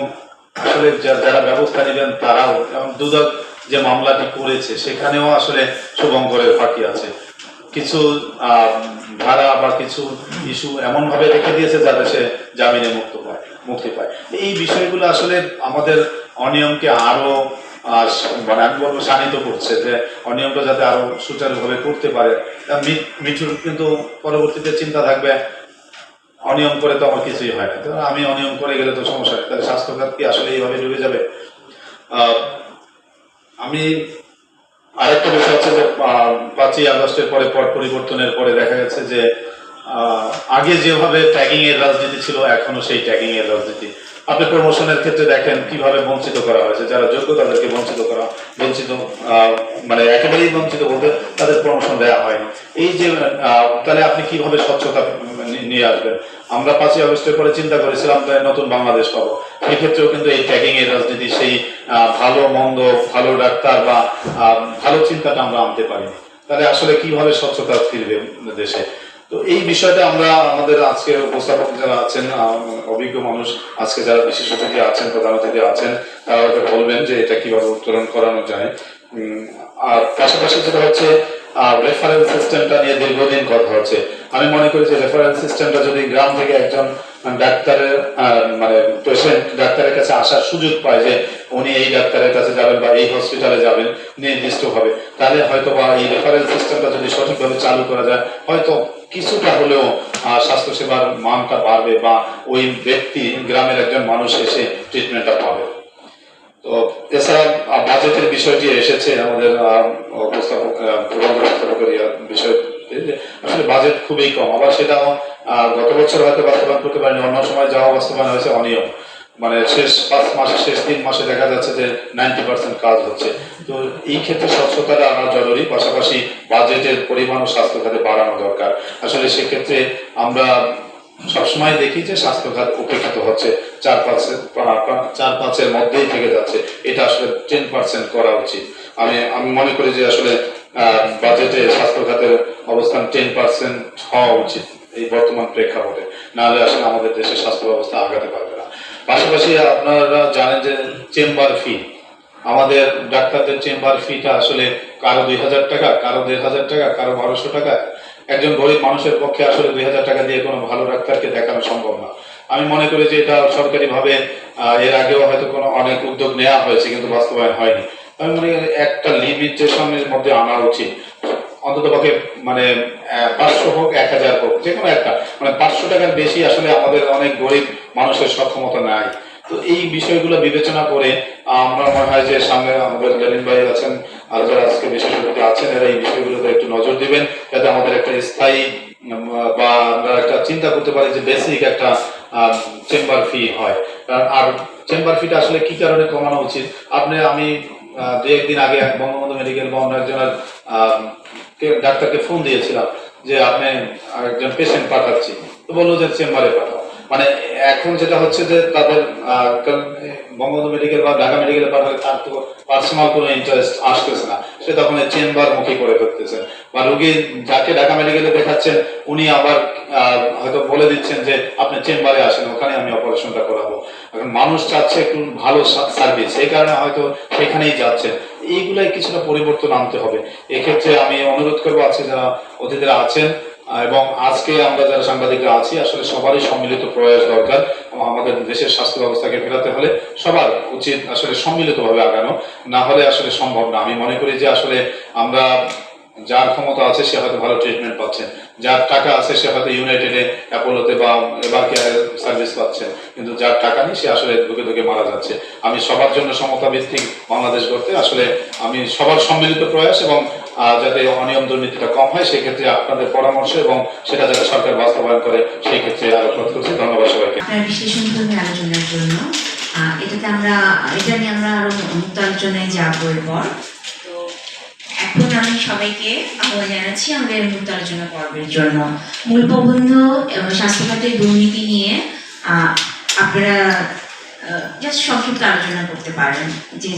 Speaker 3: আসলে যারা ব্যবস্থা নেবেন তারাও, দুদক যে মামলাটি করেছে সেখানেও আসলে শুভঙ্করের ফাঁকি আছে। কিছু ধারা বা কিছু ইস্যু এমন ভাবে রেখে দিয়েছে যাতে সে জামিনে মুক্তি পায়। এই বিষয়গুলো আসলে আমাদের অনিয়মকে আরো মানে আমি বলবো শানিত করছে, যে অনিয়মটা যাতে আরো সুচারুভাবে করতে পারে। মিঠুর কিন্তু পরবর্তীতে চিন্তা থাকবে অনিয়ম করে তো আমার কিছুই হয় না, আমি অনিয়ম করে গেলে তো সমস্যা নেই, তাহলে স্বাস্থ্যখাত কি আসলে এইভাবে ডুবে যাবে? আমি আরেকটা বিষয় হচ্ছে যে 5ই আগস্টের পরে পট পরিবর্তনের পরে দেখা গেছে যে আগে যেভাবে ট্যাগিং এর রাজনীতি ছিল, এখনো সেই ট্যাগিং এর রাজনীতি। আপনি প্রমোশনের ক্ষেত্রে দেখেন কিভাবে বঞ্চিত করা হয়েছে, যারা যোগ্য তাদেরকে বঞ্চিত মানে একেবারেই বঞ্চিত বলতে তাদের প্রমোশন দেওয়া হয়নি। এই যে তাহলে আপনি কিভাবে স্বচ্ছতা নিয়ে আসবেন? আমরা 5ই আগস্টের পরে চিন্তা করেছিলাম নতুন বাংলাদেশ পাবো, সেক্ষেত্রেও কিন্তু এই ট্যাগিং এর রাজনীতি, সেই ভালো মন্দ, ভালো ডাক্তার বা ভালো চিন্তাটা আমরা আনতে পারিনি। তাহলে আসলে কিভাবে স্বচ্ছতা ফিরবে দেশে? তো এই বিষয়টা আমরা আমাদের আজকের উপস্থাপক যারা আছেন, অভিজ্ঞ মানুষ, আজকে যারা বিশেষ অতিথি আছেন, প্রধান অতিথি আছেন, তারা হয়তো বলবেন যে এটা কিভাবে উত্তোলন করানো যায়। আর পাশাপাশি যেটা হচ্ছে রেফারেন্স সিস্টেমটা নিয়ে দীর্ঘদিন কথা হচ্ছে। আমি মনে করি যে রেফারেন্স সিস্টেমটা যদি গ্রাম থেকে একজন ডাক্তারের মানে পেশেন্ট ডাক্তারের কাছে আসার সুযোগ পায় যে উনি এই ডাক্তারের কাছে যাবেন বা এই হসপিটালে যাবেন নির্দিষ্টভাবে, তাহলে হয়তো বা এই রেফারেন্স সিস্টেমটা যদি সঠিকভাবে চালু করা যায়, হয়তো কিছুটা হলেও স্বাস্থ্য সেবার মানটা বাড়বে, বা ওই ব্যক্তি, গ্রামের একজন মানুষ এসে ট্রিটমেন্টটা পাবে। তো এছাড়া বাজেটের বিষয়টি এসেছে আমাদের উপস্থাপকের বিষয়, আসলে বাজেট খুবই কম, আবার সেটাও গত বছর হয়তো বাস্তবায়ন করতে পারেনি, অন্য সময় যাওয়া বাস্তবায়ন হয়েছে অনিয়ম, মানে শেষ 5 মাসে, শেষ 3 মাসে দেখা যাচ্ছে যে 90% কাজ হচ্ছে। তো এই ক্ষেত্রে স্বচ্ছতাটা আনা জরুরি, পাশাপাশি বাজেটের পরিমাণ ও স্বাস্থ্য খাতে বাড়ানো দরকার। আসলে সেক্ষেত্রে আমরা সবসময় দেখি যে স্বাস্থ্য খাত উপেক্ষিত হচ্ছে, 4-5-এর মধ্যেই থেকে যাচ্ছে। এটা আসলে 10% করা উচিত। আমি মনে করি যে আসলে বাজেটে স্বাস্থ্য খাতের অবস্থান 10% হওয়া উচিত এই বর্তমান প্রেক্ষাপটে, নাহলে আসলে আমাদের দেশের স্বাস্থ্য ব্যবস্থা আগাতে পারবে না। পাশাপাশি আপনারা জানেন যে চেম্বার ফি, আমাদের ডাক্তারদের চেম্বার ফিটা আসলে কারো 2,000 টাকা, কারো 1,500 টাকা, কারো 1,200 টাকা। একজন গরিব মানুষের পক্ষে আসলে 2,000 টাকা দিয়ে কোনো ভালো ডাক্তারকে দেখানো সম্ভব না। আমি মনে করি যে এটা সরকারিভাবে এর আগেও হয়তো কোনো অনেক উদ্যোগ নেওয়া হয়েছে, কিন্তু বাস্তবায়ন হয়নি। আমি মনে করি একটা লিমিটেশনের মধ্যে আনা উচিত, অন্তত পক্ষে মানে 500 হোক, 1,000 হোক, যে কোনো একটা, মানে 500 টাকার বেশি আসলে আমাদের অনেক গরিব মানুষের সক্ষমতা নাই। তো এই বিষয়গুলো বিবেচনা করে আমরা মনে হয় যে সামনে আমাদের লেলিন ভাই আছেন আর যারা আজকে বিশেষজ্ঞ আছেন, এরা এই বিষয়গুলোতে একটু নজর দিবেন, যাতে আমাদের একটা স্থায়ী বা আমরা একটা চিন্তা করতে পারি যে বেসিক একটা চেম্বার ফি হয়। আর চেম্বার ফিটা আসলে কি কারণে কমানো উচিত, আমি 2-1 দিন আগে বঙ্গবন্ধু মেডিকেল বা অন্য একজনের ডাক্তারকে ফোন দিয়েছিলাম যে আপনি একজন পেশেন্ট পাঠাচ্ছি, তো বললো যে চেম্বারে পাঠাও। মানে এখন যেটা হচ্ছে যে তাদের বঙ্গবন্ধু মেডিকেল বা ঢাকা মেডিকেলে পাঠালে তার তো পার্সোনাল কোনো ইন্টারেস্ট আসতেছে না, সে তখন চেম্বার মুখী করে ফেলতেছে, বা রোগী যাকে ঢাকা মেডিকেলে দেখাচ্ছেন উনি আবার হয়তো বলে দিচ্ছেন যে আপনি চেম্বারে আসেন, ওখানে আমি অপারেশনটা করাবো। এখন মানুষ চাচ্ছে একটু ভালো সার্ভিস, এই কারণে হয়তো সেখানেই যাচ্ছেন। এইগুলাই কিছুটা পরিবর্তন আনতে হবে। এক্ষেত্রে আমি অনুরোধ করবো, আছে যারা অতিথিরা আছেন এবং আজকে আমরা যারা সাংবাদিকরা আছি, আসলে সবারই সম্মিলিত প্রয়াস দরকার। আমাদের দেশের স্বাস্থ্য ব্যবস্থাকে ফেরাতে হলে সবার উচিত আসলে সম্মিলিতভাবে আগানো, না হলে আসলে সম্ভব না। আমি মনে করি যে আসলে আমরা যার ক্ষমতা আছে সে হয়তো ভালো ট্রিটমেন্ট পাচ্ছেন, যার টাকা আছে সে হয়তো ইউনাইটেডে, অ্যাপোলোতে বা এবার কেয়ার সার্ভিস পাচ্ছে, কিন্তু যার টাকা নেই সে আসলে ধুকে ধুকে মারা যাচ্ছে। আমি সবার জন্য সমতা ভিত্তিক বাংলাদেশ করতে আসলে আমি সবার সম্মিলিত প্রয়াস এবং যাতে অনিয়ম দুর্নীতিটা কম হয় সেক্ষেত্রে আপনাদের পরামর্শ এবং সেটা যাতে সরকার বাস্তবায়ন করে সেই ক্ষেত্রে আলোকপাত করছি। ধন্যবাদ সবাইকে
Speaker 1: আপনার বিশ্লেষণধর্মী আলোচনার জন্য। এটা নিয়ে আমরা আরো মুক্ত আলোচনায় যাবো এরপর। তো এখন আমি সবাইকে আহ্বান জানাচ্ছি আমাদের মুক্ত আলোচনা পর্বের জন্য। মূল প্রবন্ধ এবং স্বাস্থ্য খাতের দুর্নীতি নিয়ে আপনারা জাস্ট সংক্ষিপ্ত আলোচনা করতে পারেন। যে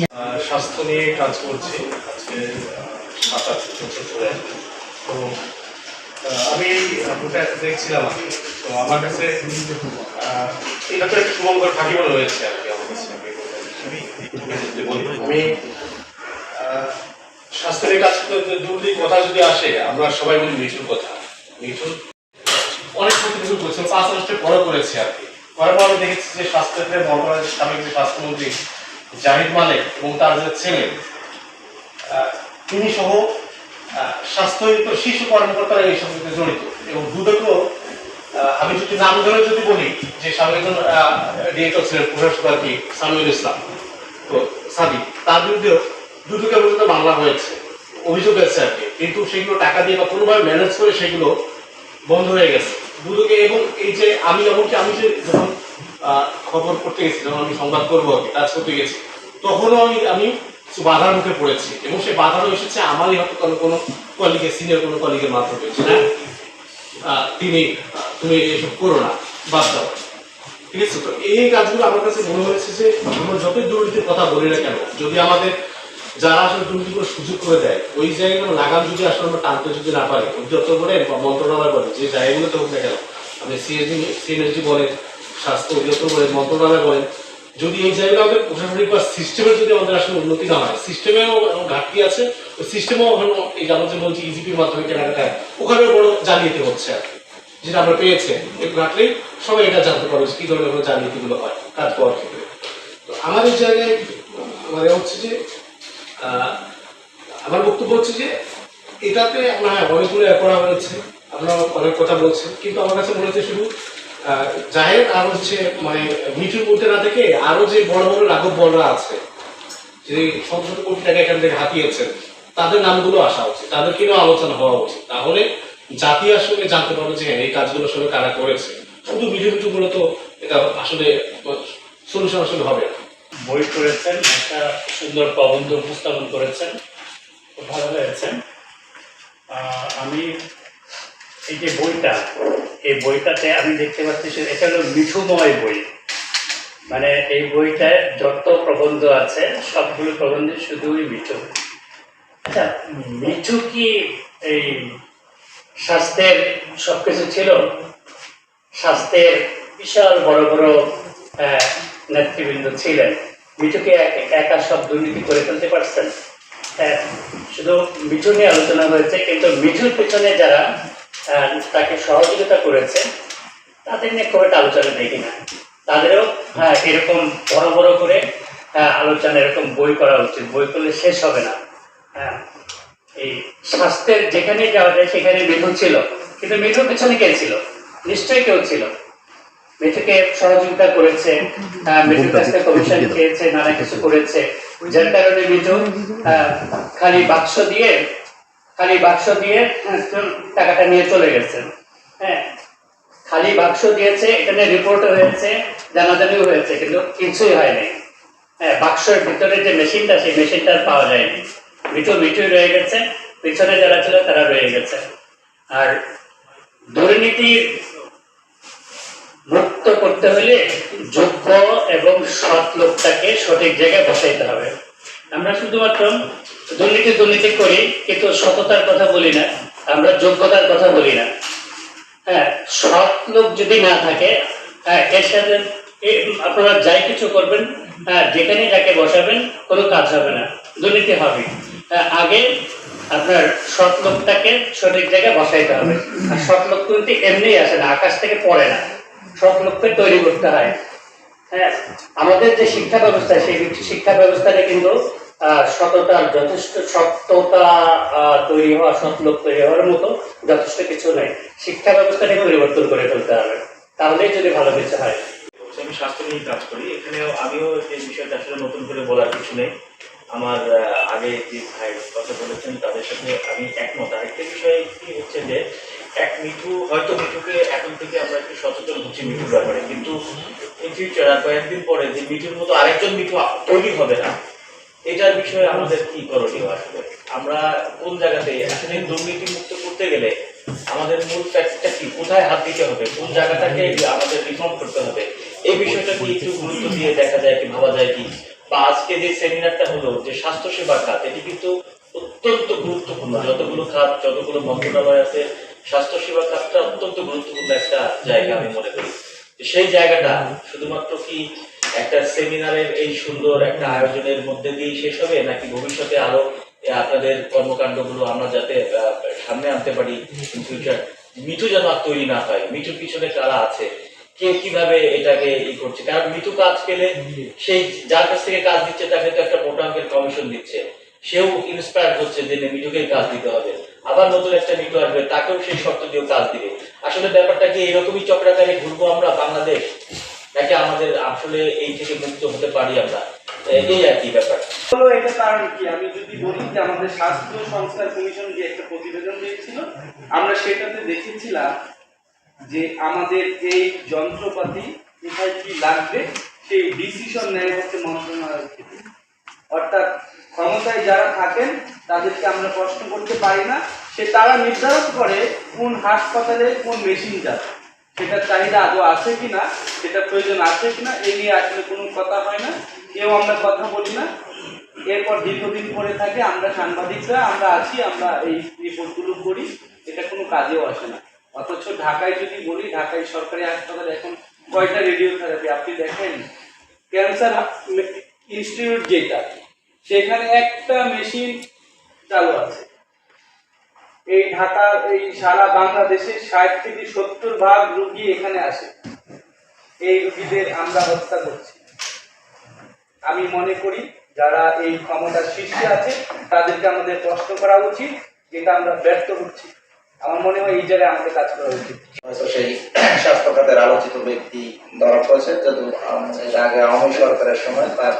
Speaker 2: স্বাস্থ্য নিয়ে কাজ করছি আজকে 7-8 বছর ধরে। তো আমি ওটা দেখছিলাম আর কি। তো আমার কাছে এটা তো একটা শুভঙ্কর ফাঁকি বলে রয়েছে আর কি আমার কাছে। আমি স্বাস্থ্য নিয়ে কাজ করতে দুর্নীতির কথা যদি আসে, আমরা সবাই বলি মিঠুর কথা। মিঠুর অনেক কিছু করছে, 5 মাসের পরে করেছে আর কি। করার পর আমি দেখেছি যে স্বাস্থ্যক্ষেত্রে বাংলাদেশের সাবেক যে স্বাস্থ্যমন্ত্রী জাহিদ মালিক এবং তার যে ছেলে তিনি সহ স্বাস্থ্য শিশু কর্মকর্তারা এই সঙ্গে জড়িত। এবং দুদকও আমি যদি নাম ধরে যদি বলি যে সাবেক একজন ডিরেক্টর ছিলেন প্রশাসক আর কি সামিউল ইসলাম, তো সাদি, তার বিরুদ্ধেও দুদকে পর্যন্ত মামলা হয়েছে, অভিযোগ আছে আর কি। কিন্তু সেগুলো টাকা দিয়ে বা কোনোভাবে ম্যানেজ করে সেগুলো বন্ধ হয়ে গেছে দুদকে। এবং এই যে আমি এমনকি আমি যে যখন খবর করতে গেছি, যখন আমি সংবাদ করবো আর কি কাজ করতে গেছি, তখনও আমি বাধার মুখে পড়েছি। এবং সেই বাধারও এসেছে আমারই হয়তো কোনো কলিগের, সিনিয়র কোনো কলিগের মাধ্যমে, তুমি এসব করো না, বাদ দাও, ঠিক আছে। তো এই কাজগুলো আমার কাছে মনে হয়েছে যে আমরা যতই দুর্নীতির কথা বলি না কেন, যদি আমাদের যারা আসলে দুর্নীতিগুলো সুযোগ করে দেয় ওই জায়গাগুলো লাগাম যদি আসলে আমরা টানতে যদি না পারি, অধিদপ্তর বলেন বা মন্ত্রণালয় বলেন, যে জায়গাগুলোতে হোক না কেন, আপনি সিএনএসজি বলেন, স্বাস্থ্য অধিদপ্তর বলেন, মন্ত্রণালয় বলেন, যদি এই জায়গাগুলো আমাদের প্রশাসনিক বা সিস্টেমের যদি আমাদের আসলে উন্নতি না হয়, সিস্টেমেও ঘাটতি আছে, ওই সিস্টেমেও এই আমরা যে বলছি ইজিপির মাধ্যমে কেনাকাটা, ওখানেও বড় জালিয়াতি হচ্ছে আর কি, যেটা আমরা পেয়েছি। একটু ঘাটলেই সবাই এটা জানতে পারবে কি ধরনের জালিয়াতিগুলো হয় কাজ পাওয়ার ক্ষেত্রে। তো আমার এই জায়গায় মানে হচ্ছে যে আমার বক্তব্য হচ্ছে যে এটাতে অনেকগুলো করা হয়েছে, আপনারা অনেক কথা বলছেন, কিন্তু আমার কাছে মনে হচ্ছে শুধু জাহেদ আর হচ্ছে মানে মিঠুর মধ্যে না থেকে আরো যে বড় বড় রাঘব বলরা আছে, যে শত শত কোটি টাকা এখান থেকে হাতিয়েছেন, তাদের নামগুলো আসা উচিত, তাদেরকেও আলোচনা হওয়া উচিত। তাহলে জাতি আসলে জানতে পারবে যে এই কাজগুলো আসলে কারা করেছে। শুধু মিঠুগুলো তো এটা আসলে সলিউশন আসলে হবে না।
Speaker 4: বই করেছেন, একটা সুন্দর প্রবন্ধ উপস্থাপন করেছেন, খুব ভালো হয়েছে। আমি এই যে বইটা, এই বইটাতে আমি দেখতে পাচ্ছি এটা হলো মিঠুময় বই। মানে এই বইটায় যত প্রবন্ধ আছে সবগুলো প্রবন্ধে শুধুই মিঠু। আচ্ছা, মিঠু কি এই স্বাস্থ্যের সবকিছু ছিল? স্বাস্থ্যের বিশাল বড় বড় নেতৃবৃন্দ ছিলেন। মিঠুকে একা সব দুর্নীতি করে ফেলতে পারছেন? শুধু মিঠু নিয়ে আলোচনা হয়েছে, কিন্তু মিঠুর পেছনে যারা তাকে সহযোগিতা করেছে তাদের নিয়ে খুব একটা আলোচনা দেখি না। তাদেরও এরকম বড় বড় করে আলোচনা, এরকম বই করা উচিত। বই করলে শেষ হবে না। এই স্বাস্থ্যের যেখানে যাওয়া যায় সেখানে মিঠু ছিল, কিন্তু মিঠুর পেছনে কে ছিল? নিশ্চয়ই কেউ ছিল। মিঠুকে সহযোগিতা করেছে, মিঠুর কাছ থেকে কমিশন খেয়েছে, নানা কিছু করেছে, যার কারণে মিঠু খালি বাক্স দিয়ে টাকাটা নিয়ে চলে গেছে। হ্যাঁ, খালি বাক্স দিয়েছে, এখানে রিপোর্ট হয়েছে, জানাজানিও হয়েছে, কিন্তু কিছুই হয়নি। হ্যাঁ, বাক্সের ভিতরে যে মেশিনটা, সেই মেশিনটা পাওয়া যায়নি। মিঠুই রয়ে গেছে, পিছনে যারা ছিল তারা রয়ে গেছে। আর দুর্নীতির মুক্ত করতে হলে যোগ্য এবং সৎ লোকটাকে সঠিক জায়গায় বসাইতে হবে। আমরা শুধুমাত্র দুর্নীতি করি, কিন্তু সততার কথা বলি না, আমরা যোগ্যতার কথা বলি না। হ্যাঁ, সৎ লোক যদি না থাকে, এর সাথে আপনারা যাই কিছু করবেন, যেখানে যাকে বসাবেন কোনো কাজ হবে না, দুর্নীতি হবে। আগে আপনার সৎ লোকটাকে সঠিক জায়গায় বসাইতে হবে। আর সৎ লোক কিন্তু এমনি আসে না, আকাশ থেকে পড়ে না, সৎ লোককে তৈরি করতে হয়। হ্যাঁ, আমাদের যে শিক্ষা ব্যবস্থা, সেই শিক্ষা ব্যবস্থাটা কিন্তু সত্যতা তৈরি হওয়া, সৎ লোক তৈরি হওয়ার মতো যথেষ্ট কিছু নেই। শিক্ষা ব্যবস্থাটাকে পরিবর্তন করে ফেলতে হবে, তাহলেই যদি ভালো কিছু হয়।
Speaker 5: আমি স্বাস্থ্য নিয়ে কাজ করি, এখানেও আমিও এই বিষয়টা আসলে নতুন করে বলার কিছু নেই। আমার আগে যে ভাই কথা বলেছেন তাদের সাথে আমি একমত। আরেকটা বিষয় কি হচ্ছে যে মিঠুকে এখন থেকে আমরা একটু সচেতন হচ্ছি মিঠুর ব্যাপারে, কিন্তু ইন ফিউচার আর কয়েকদিন পরে যে মিঠুর মতো আরেকজন মিঠু তৈরি হবে না, এটার বিষয়ে আমাদের কি করণীয়? আসলে আমরা কোন জায়গাতে আসলে দুর্নীতি মুক্ত করতে গেলে আমাদের মূল ফ্যাক্টরটা কি, কোথায় হাত দিতে হবে, কোন জায়গাটাকে আমাদের রিফর্ম করতে হবে, এই বিষয়টা কি একটু গুরুত্ব দিয়ে দেখা যায় কি, ভাবা যায় কি? বা আজকে যে সেমিনারটা হলো যে স্বাস্থ্যসেবা খাত, এটি কিন্তু অত্যন্ত গুরুত্বপূর্ণ। যতগুলো খাত, যতগুলো মন্ত্রণালয় আছে, স্বাস্থ্যসেবা খাতটা অত্যন্ত গুরুত্বপূর্ণ একটা জায়গা আমি মনে করি। সেই জায়গাটা শুধুমাত্র কি একটা সেমিনারের এই সুন্দর একটা আয়োজনের মধ্যে দিয়ে শেষ হবে, নাকি ভবিষ্যতে আরো আপনাদের কর্মকাণ্ডগুলো আমরা যাতে সামনে আনতে পারি ইন ফিউচার? মিঠু যেন আর তৈরি না হয়, মিঠুর পিছনে কারা আছে, কে কিভাবে এটাকে করছে? কারণ মিঠু কাজ পেলে সেই যার কাছ থেকে কাজ দিচ্ছে তাকে তো একটা মোটা অঙ্কের কমিশন দিচ্ছে, সেও ইন্সপায়ার হচ্ছে যে মিঠুকে কাজ দিতে হবে। আবার নতুন একটা মিঠু আসবে, তাকেও সেই শর্ত দিয়ে কাজ দিবে। আসলে ব্যাপারটা কি এরকমই চক্রাকারে ঘুরবো আমরা বাংলাদেশ, নাকি আমাদের আসলে এই থেকে মুক্ত হতে পারি আমরা? এই আর কি ব্যাপার।
Speaker 6: এটা কারণ কি, আমি যদি বলি যে আমাদের স্বাস্থ্য সংস্কার কমিশন যে একটা প্রতিবেদন দিয়েছিল, আমরা সেটাতে দেখেছিলাম যে আমাদের এই যন্ত্রপাতি কোথায় কি লাগবে সেই ডিসিশন নেয় হচ্ছে মন্ত্রণালয় থেকে। অর্থাৎ ক্ষমতায় যারা থাকেন তাদেরকে আমরা প্রশ্ন করতে পারি না, তারা নির্ধারণ করে কোন হাসপাতালে কোন মেশিন যাবে, সেটার চাহিদা আদৌ আছে কিনা, সেটা প্রয়োজন আছে কিনা, এই নিয়ে আসলে কোনো কথা হয় না, কেউ আমরা কথা বলি না। এরপর দীর্ঘদিন পরে থাকে আমরা সাংবাদিকরা, আমরা আছি, আমরা এই রিপোর্টগুলো করি, এটা কোনো কাজেও আসে না। অথচ ঢাকায় যদি বলি, ঢাকায় সরকারি হাসপাতালে এখন কয়টা রেডিওথেরাপি আপনি দেখেন, ক্যান্সার ইনস্টিটিউট যেটা, সেখানে একটা মেশিন চালু আছে। এই ঢাকা, এই সারা বাংলাদেশের 60 থেকে 70% রোগী এখানে আসে। এই রোগীদের আমরা হত্যা করছি। আমি মনে করি যারা এই ক্ষমতার শীর্ষে আছে তাদেরকে আমাদের প্রশ্ন করা উচিত, যেটা আমরা ব্যর্থ হচ্ছি। আমার মনে হয় এই জায়গায় আমাদের কাজ করা উচিত।
Speaker 3: সেই স্বাস্থ্য খাতের আলোচিত ব্যক্তি ধরা পড়েছে, যদি আগে আওয়ামী সরকারের সময় তার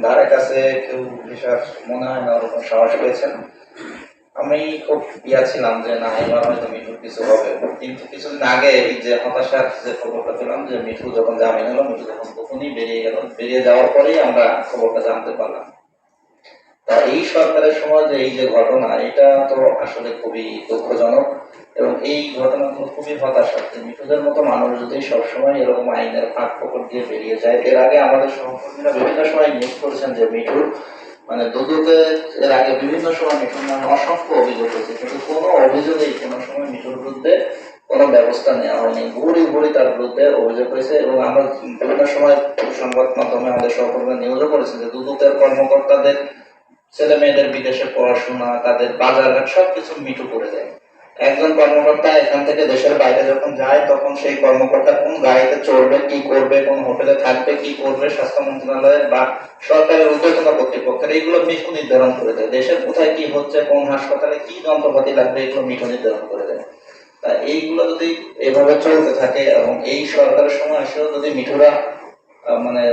Speaker 3: ধারে কাছে কেউ বিষয় মনে হয় না ওরকম সাহস পেয়েছেন। আমি খুব ছিলাম যে না, এবার হয়তো মিঠুর কিছু হবে, কিন্তু কিছুদিন আগে এই যে হতাশার যে খবরটা পেলাম যে মিঠু যখন জামিন হলো, মিঠু যখন তখনই বেরিয়ে গেল, বেরিয়ে যাওয়ার পরেই আমরা খবরটা জানতে পারলাম। তা এই সরকারের সময় যে এই যে ঘটনা, এটা তো আসলে খুবই দুঃখজনক।
Speaker 7: এবং এই ঘটনাগুলো খুবই হতাশার। মিঠুদের মতো মানুষ যদি সবসময় এরকম আইনের ফাঁক ফোকর দিয়ে বেরিয়ে যায়। এর আগে আমাদের সহকর্মীরা বিভিন্ন সময় নিউজ করেছেন যে মিঠুর মানে দুদকে এর আগে বিভিন্ন সময় মিঠুর নামে অসংখ্য অভিযোগ হয়েছে, কিন্তু কোনো অভিযোগেই কোনো সময় মিঠুর বিরুদ্ধে কোনো ব্যবস্থা নেওয়া হয়নি। ভুরি ভুরি তার বিরুদ্ধে অভিযোগ হয়েছে এবং আমরা বিভিন্ন সময় সংবাদ মাধ্যমে আমাদের সহকর্মীরা নিউজও করেছে যে দুদকের কর্মকর্তাদের ছেলে মেয়েদের বিদেশে পড়াশোনা, তাদের বাজারঘাট সবকিছু মিঠু করে দেয়। একজন কর্মকর্তা এখান থেকে দেশের বাইরে যখন যায় তখন সেই কর্মকর্তা কোন গাড়িতে চড়বে, কি করবে, কোন হোটেলে থাকবে, কি করবে, স্বাস্থ্য মন্ত্রণালয়ের বা সরকারের উদ্যোগতা কর্তৃপক্ষের এইগুলো মিঠু নির্ধারণ করে দেয়। দেশের কোথায় কি হচ্ছে, কোন হাসপাতালে কি যন্ত্রপাতি লাগবে, এগুলো মিঠু নির্ধারণ করে দেয়। তা এইগুলো যদি এভাবে চলতে থাকে এবং এই সরকারের সময় এসেও যদি মিঠুরা মানে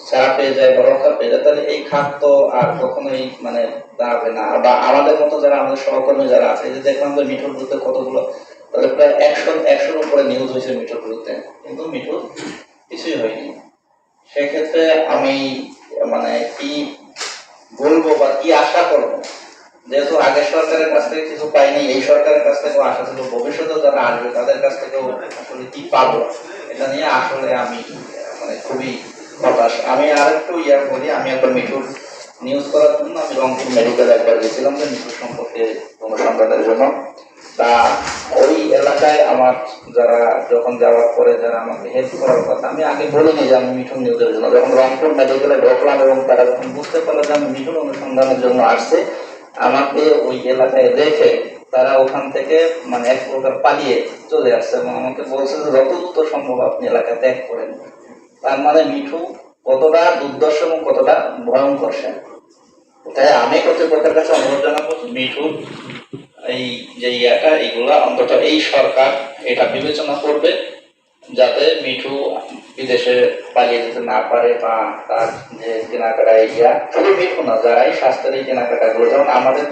Speaker 7: ছাড়া পেয়ে যায় বা রক্ষা পেয়ে যায়, তাহলে এই খাত তো আর কখনোই মানে দাঁড়াবে না। বা আমাদের মতো যারা আমাদের সহকর্মী যারা আছে, যে দেখলাম যে মিঠুর বিরুদ্ধে কতগুলো, তাদের প্রায় 100-100-র উপরে নিউজ হয়েছে মিঠুর বিরুদ্ধে, কিন্তু মিঠুর কিছুই হয়নি। সেক্ষেত্রে আমি মানে কি বলবো বা কি আশা করবো, যেহেতু আগের সরকারের কাছ থেকে কিছু পাইনি, এই সরকারের কাছ থেকেও আশা ছিল, ভবিষ্যতেও যারা আসবে তাদের কাছ থেকেও আসলে কি পাবো, এটা নিয়ে আসলে আমি মানে খুবই হতাশ। আমি আর একটু বলি, আমি একবার মিঠুর নিউজ করার জন্য আমি রংপুর মেডিকেল একবার গেছিলাম যে মিঠুর সম্পর্কে অনুসন্ধানের জন্য। তা ওই এলাকায় আমার যারা যখন যাওয়ার পরে যারা আমাকে হেল্প করার কথা, আমি আগে বলিনি যে আমি মিঠুন নিউজের জন্য, যখন রংপুর মেডিকেলে ঢুকলাম এবং তারা যখন বুঝতে পারলো যে আমি মিঠুন অনুসন্ধানের জন্য আসছে, আমাকে ওই এলাকায় রেখে তারা ওখান থেকে মানে এক প্রকার পালিয়ে চলে আসছে এবং আমাকে বলছে যে যত দ্রুত সম্ভব আপনি এলাকা ত্যাগ করেন। তার মানে মিঠু কতটা দুর্দর্শ এবং কতটা ভয়ঙ্কর সে। তাই আমি কর্তৃপক্ষের কাছে অনুরোধ জানাবো মিঠু এই যে এইগুলা অন্তত এই সরকার এটা বিবেচনা করবে, যাতে মিঠু বিদেশে পালিয়ে যেতে না পারে বা তার যে কেনাকাটা শুধু মিঠু না, যারাই স্বাস্থ্যের এই কেনাকাটা গুলো, যেমন আমাদের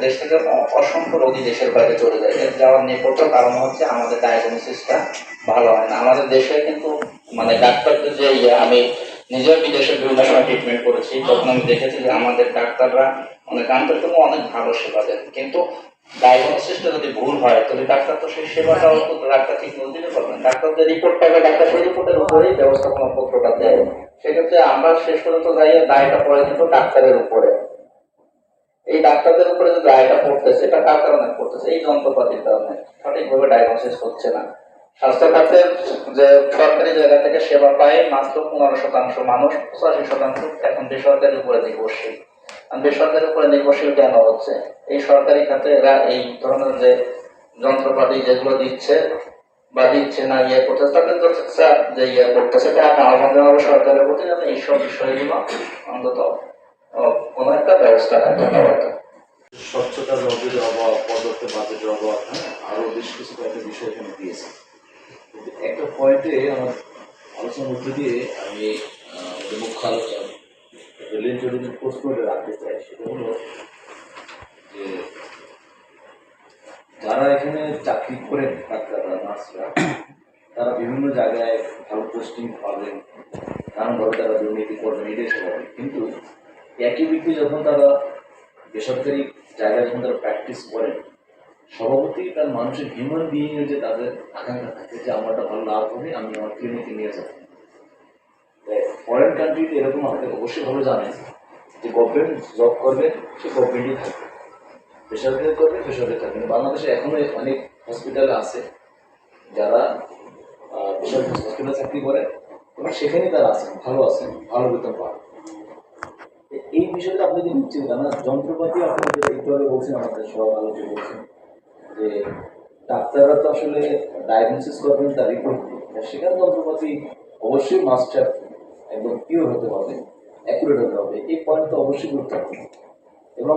Speaker 7: দেশ থেকে অসংখ্য রোগী দেশের বাইরে চলে যায়, এর যাওয়ার নেপথ্য কারণ হচ্ছে আমাদের ডায়াগনোসিসটা ভালো হয় না। আমাদের দেশে কিন্তু মানে ডাক্তারদের যে আমি নিজেও বিদেশে বিভিন্ন সময় ট্রিটমেন্ট করেছি, তখন আমি দেখেছি যে আমাদের ডাক্তাররা অনেক আন্তরিক অনেক ভালো সেবা দেন, কিন্তু ডায়াগনোসিসটা যদি ভুল হয় তাহলে ডাক্তার তো সেই সেবাটাও তো ডাক্তার ঠিক মতো দিতে পারবেন। ডাক্তার যে রিপোর্ট পাবে, ডাক্তার সেই রিপোর্টের উপরেই ব্যবস্থাপনা পত্রটা দেয়। সেক্ষেত্রে আমরা শেষ পর্যন্ত যাই দায়টা পড়ে কিন্তু ডাক্তারের উপরে। এই ডাক্তারদের উপরে যে দায়টা পড়তেছে, এটা কার কারণে পড়তেছে? এই যন্ত্রপাতির কারণে সঠিকভাবে ডায়াগনোসিস হচ্ছে না। স্বাস্থ্য খাতের যে সরকারি জায়গা থেকে সেবা পায় মাত্র 15% মানুষ, 85% এখন বেসরকারি উপরে নির্ভরশীল। বেসরকারি উপরে নির্ভরশীল কেন হচ্ছে? এই সরকারি খাতে এরা এই ধরনের যে যন্ত্রপাতি যেগুলো দিচ্ছে বা দিচ্ছে না করতেছে, তাদের যে করতেছে, আমাদের সরকারের প্রতি যেন এইসব বিষয়গুলো অন্তত কোনো একটা ব্যবস্থা নেয়। ধন্যবাদ।
Speaker 8: স্বচ্ছতার নজরের অভাব, পর্যাপ্ত বাজেটের অভাব, আরো বেশ কিছু কয়েকটা বিষয় এখানে দিয়েছে। কিন্তু একটা পয়েন্টে আমার আলোচনার মধ্যে দিয়ে আমি মুখ্য আলোচনা প্রশ্ন রাখতে চাই, সেটা হলো যে যারা এখানে চাকরি করেন ডাক্তাররা, নার্সরা, তারা বিভিন্ন জায়গায় ভালো পোস্টিং পাবেন, কারণ ধরো তারা দুর্নীতি করবেন, এটাই স্বাভাবিক। কিন্তু একই ব্যক্তি যখন তারা বেসরকারি জায়গায় যখন তারা প্র্যাকটিস করেন, স্বভাবতই তার মানুষের হিউম্যান বিইং এর যে তাদের আকাঙ্ক্ষা থাকে যে আমার একটা ভালো লাভ হবে, আমি আমার ক্লিনিকে নিয়ে যাবো। ফরেন কান্ট্রিতে এরকম আমাদের অবশ্যই ভালো জানেন যে গভর্নমেন্ট জব করবে, সে গভর্নমেন্টই থাকবে, বেসরকারি করবে বেসরকারি থাকবে। বাংলাদেশে এখনো অনেক হসপিটাল আছে যারা বেসরকারি হসপিটালে চাকরি করে এবং সেখানেই তারা আছেন, ভালো আছেন, ভালো বেতন পান। এই বিষয়টা আপনি যদি নিশ্চিত না, যন্ত্রপাতি আপনি একটু আগে বলছেন, আমাদের সব আলোচনা বলছেন যে ডাক্তাররা তো আসলে ডায়াগনোসিস করবেন, তার রিপোর্ট সেখানে যন্ত্রপাতি অবশ্যই মাস্ট হ্যাভ একদম পিওর হতে হবে, অ্যাকুরেট হতে হবে। এই পয়েন্ট তো অবশ্যই গুরুত্বপূর্ণ। এবং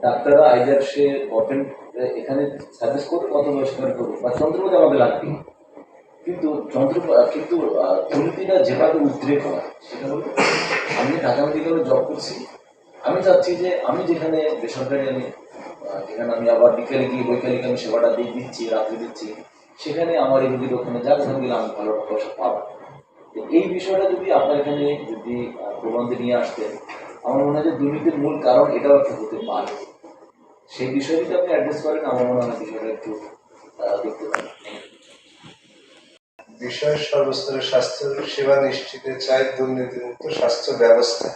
Speaker 8: ডাক্তাররা আইদার সে গভর্নমেন্ট এখানে সার্ভিস করবে, কত বয়স করে করবে, বা যন্ত্রপাতি আমাদের লাগবে, কিন্তু দুর্নীতিটা যেভাবে উদ্রেক হয় সেটা হলো আমি ঢাকা মেডিকেলে জব করছি, আমি চাচ্ছি যে আমি যেখানে বেসরকারি যেখানে আমি আবার বিকেলে গিয়ে বৈকালিকে আমি সেবাটা দিচ্ছি, রাত্রে দিচ্ছি, সেখানে আমার এই রোগীর ওখানে যাক, ওখানে গেলে আমি ভালো পয়সা পাবো। এই বিষয়টা যদি আপনার এখানে যদি প্রবন্ধে নিয়ে আসতেন, আমার মনে হয় যে দুর্নীতির মূল কারণ এটাও একটা হতে পারে। সেই বিষয়টি আপনি অ্যাড্রেস করেন, আমার মনে হয় বিষয়টা একটু
Speaker 7: দেখতে পান?
Speaker 3: বিষয় সর্বস্তরের স্বাস্থ্য সেবা নিশ্চিতে চাই দুর্নীতিমুক্ত স্বাস্থ্য ব্যবস্থা।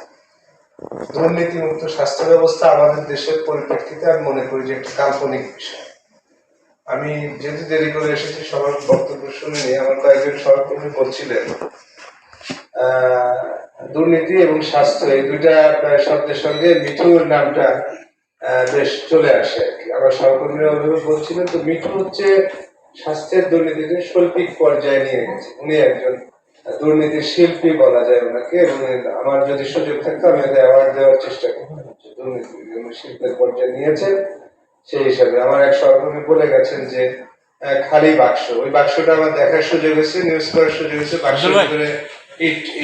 Speaker 3: দুর্নীতিমুক্ত স্বাস্থ্য ব্যবস্থা আমাদের দেশের পরিপ্রেক্ষিতে আমি মনে করি যে একটা কাল্পনিক বিষয়। আমি যেহেতু দেরি করে এসেছি, সবার বক্তব্য শুনিনি, আমার কয়েকজন সহকর্মী বলছিলেন দুর্নীতি এবং স্বাস্থ্য এই দুইটা শব্দের সঙ্গে মিঠুর নামটা বেশ চলে আসে আর কি। আমার সহকর্মীরা ওইভাবে বলছিলেন। তো মিঠু হচ্ছে স্বাস্থ্যের দুর্নীতিকে শৈল্পিক পর্যায়ে নিয়ে গেছে। উনি একজন দুর্নীতির শিল্পী বলা যায় ওনাকে, এবং আমার যদি সুযোগ থাকতো আমি ওকে অ্যাওয়ার্ড দেওয়ার চেষ্টা করতাম। দুর্নীতি শিল্পের পর্যায়ে নিয়েছেন, সেই হিসাবে আমার এক সহকর্মী বলে গেছেন যে খালি বাক্স, ওই বাক্সটা আমার দেখার সুযোগ হয়েছে, নিউজ করার সুযোগ হয়েছে। বাক্সের ভিতরে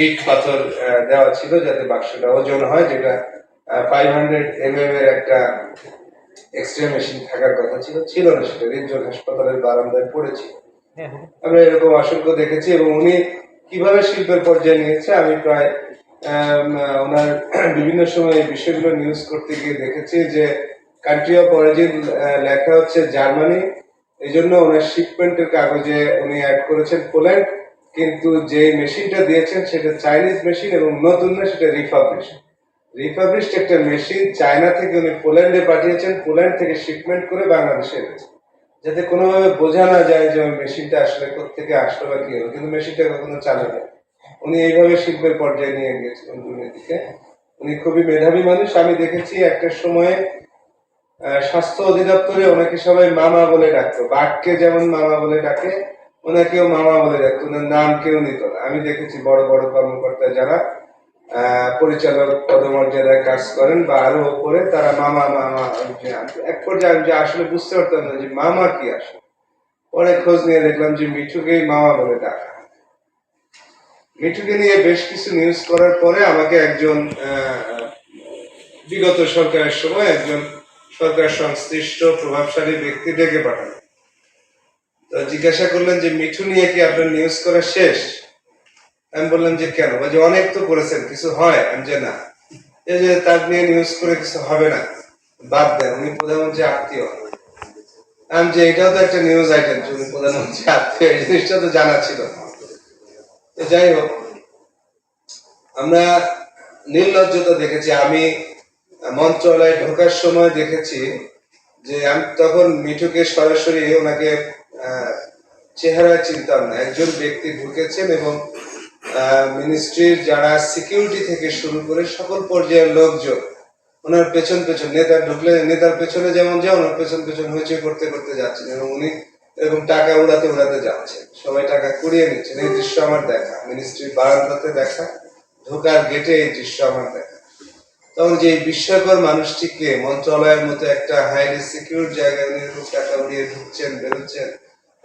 Speaker 3: ইট পাথর দেওয়া ছিল যাতে বাক্সটা ওজন হয়, যেটা 500 mm এর একটা এক্সরে মেশিন থাকার কথা ছিল না, সেটা রিজন হাসপাতালের বারান্দায় পড়েছিল। আমরা এরকম অসংখ্য দেখেছি, এবং উনি কিভাবে শিল্পের পর্যায়ে নিয়েছে আমি প্রায় ওনার বিভিন্ন সময় এই বিষয়গুলো নিউজ করতে গিয়ে দেখেছি যে কান্ট্রি অফ অরিজিন লেখা হচ্ছে জার্মানি, এই জন্য ওনার শিপমেন্টের কাগজে উনি অ্যাড করেছেন পোল্যান্ড, কিন্তু যে মেশিনটা দিয়েছেন সেটা চাইনিজ মেশিন এবং নতুন না, সেটা রিফাবলিশড একটা মেশিন চায়না থেকে উনি পোল্যান্ডে পাঠিয়েছেন, পোল্যান্ড থেকে শিপমেন্ট করে বাংলাদেশে এনেছেন, যাতে কোনোভাবে বোঝা না যায় যে ওই মেশিনটা আসলে কোথেকে আসলো বা কি হলো, কিন্তু মেশিনটা কখনো চালু হয়। উনি এইভাবে শিল্পের পর্যায়ে নিয়ে গিয়েছিলেন দুর্নীতিকে। উনি খুবই মেধাবী মানুষ। আমি দেখেছি একটা সময়ে স্বাস্থ্য অধিদপ্তরে ওনাকে সবাই মামা বলে ডাকতো, বাঘকে যেমন মামা বলে ডাকে ওনাকেও মামা বলে ডাকতো, ওনার নাম কেউ নিত না। আমি দেখেছি বড় বড় কর্মকর্তা যারা পরিচালক পদমর্যাদায় কাজ করেন বা আরো উপরে, তারা মামা মামা, এক পর্যায়ে আমি আসলে বুঝতে পারতাম না যে মামা কি আসে। পরে খোঁজ নিয়ে দেখলাম যে মিঠুকেই মামা বলে ডাকা। মিঠুকে নিয়ে বেশ কিছু নিউজ করার পরে আমাকে একজন বিগত সরকারের সময় একজন সরকার সংশ্লিষ্ট প্রভাবশালী ব্যক্তি ডেকে পাঠালেন। তো জিজ্ঞাসা করলেন যে মিঠু নিয়ে কি আপনার নিউজ করা শেষ? আমি বললাম যে কেন? বলছে অনেক তো করেছেন, কিছু হয়? আমি যে না, এই যে তার নিয়ে নিউজ করে কিছু হবে না, বাদ দেন, উনি প্রধানমন্ত্রী আত্মীয়। আমি যে এটাও তো একটা নিউজ আইটেম, উনি প্রধানমন্ত্রী আত্মীয়, এই জিনিসটা তো জানা ছিল না। যাই হোক, আমরা নির্লজ্জতা দেখেছি। আমি মন্ত্রণালয়ে ঢোকার সময় দেখেছি যে আমি তখন মিঠুকে সরাসরি ওনাকে চেহারা চিনতাম না। একজন ব্যক্তি ঢুকেছেন এবং মিনিস্ট্রির যারা সিকিউরিটি থেকে শুরু করে সকল পর্যায়ের লোকজন ওনার পেছন পেছন, নেতা ঢুকলে নেতার পেছনে যেমন যায় ওনার পেছন পেছন হইচই করতে করতে যাচ্ছেন, এবং উনি এরকম টাকা উড়াতে উড়াতে যাচ্ছেন, সবাই টাকা কুড়িয়ে নিচ্ছেন। এই দৃশ্য আমার দেখা, মিনিস্ট্রির বারান্দাতে দেখা, ঢোকার গেটে এই দৃশ্য আমার দেখা। তখন যে বিস্ময়কর মানুষটিকে মন্ত্রণালয়ের মতো একটা হাইলি সিকিউর জায়গায় উনি এরকম টাকা উড়িয়ে ঢুকছেন বেরোচ্ছেন,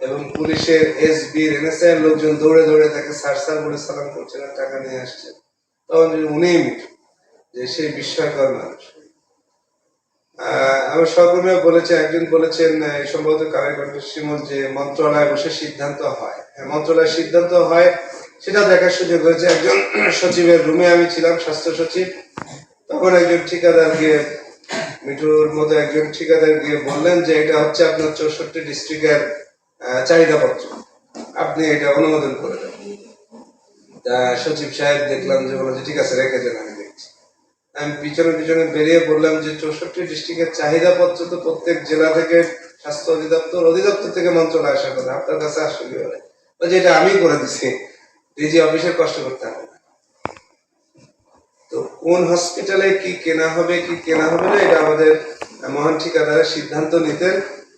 Speaker 3: এবং পুলিশের এসবির এনএসআই এর লোকজন দৌড়ে দৌড়ে তাকে স্যার বলে সালাম করছেন আর টাকা নিয়ে আসছেন, তখন উনিই মিঠু, যে সেই বিস্ময়কর মানুষ। আমার সহকর্মীরা বলেছেন, একজন বলেছেন সম্ভবত কালেকণ্ঠ শিমুল, যে মন্ত্রণালয়ে বসে সিদ্ধান্ত হয়। হ্যাঁ, মন্ত্রণালয়ের সিদ্ধান্ত হয়, সেটা দেখার সুযোগ হয়েছে। একজন সচিবের রুমে আমি ছিলাম, স্বাস্থ্য সচিব, তখন একজন ঠিকাদার গিয়ে, মিঠুর মতো একজন ঠিকাদার গিয়ে বললেন যে এটা হচ্ছে আপনার 64 ডিস্ট্রিক্টের চাহিদাপত্র, আপনি এটা অনুমোদন করে দেন। তা সচিব সাহেব দেখলাম যে বলে যে ঠিক আছে, রেখে দেন, আমি দেখছি। আমি পিছনে পিছনে বেরিয়ে বললাম যে 64 ডিস্ট্রিক্টের চাহিদাপত্র তো প্রত্যেক জেলা থেকে স্বাস্থ্য অধিদপ্তর থেকে মন্ত্রণালয় আসার কথা, আপনার কাছে আসলে বলে যে এটা আমি করে দিচ্ছি, ডিজি অফিসের কষ্ট করতে হবে। তো কোন হসপিটালে কি কেনা হবে না, এটা আমাদের মহান ঠিকাদারের সিদ্ধান্ত নিতেন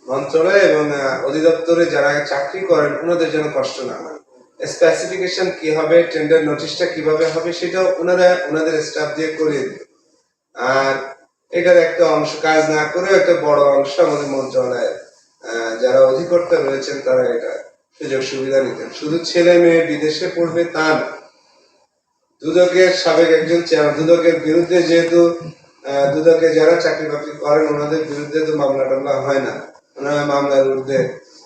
Speaker 3: মন্ত্রণালয়, এবং অধিদপ্তরে যারা চাকরি করেন ওনাদের যেন কষ্ট না হয়। স্পেসিফিকেশন কি হবে, টেন্ডার নোটিশটা কিভাবে হবে, সেটাও ওনারা ওনাদের স্টাফ দিয়ে করিয়ে দিন। আর এটার একটা অংশ কাজ না করে একটা বড় অংশ আমাদের মন্ত্রণালয়ের যারা অধিকর্তা রয়েছেন তারা এটা সুযোগ সুবিধা নিতেন। শুধু ছেলে মেয়ে বিদেশে পড়বে তা না, দুদকের সাবেক একজন চেয়ারম্যান, দুদকের বিরুদ্ধে যেহেতু দুদকে যারা চাকরি বাকরি করেন ওনাদের বিরুদ্ধে তো মামলা টামলা হয় না, ওনারা মামলার বিরুদ্ধে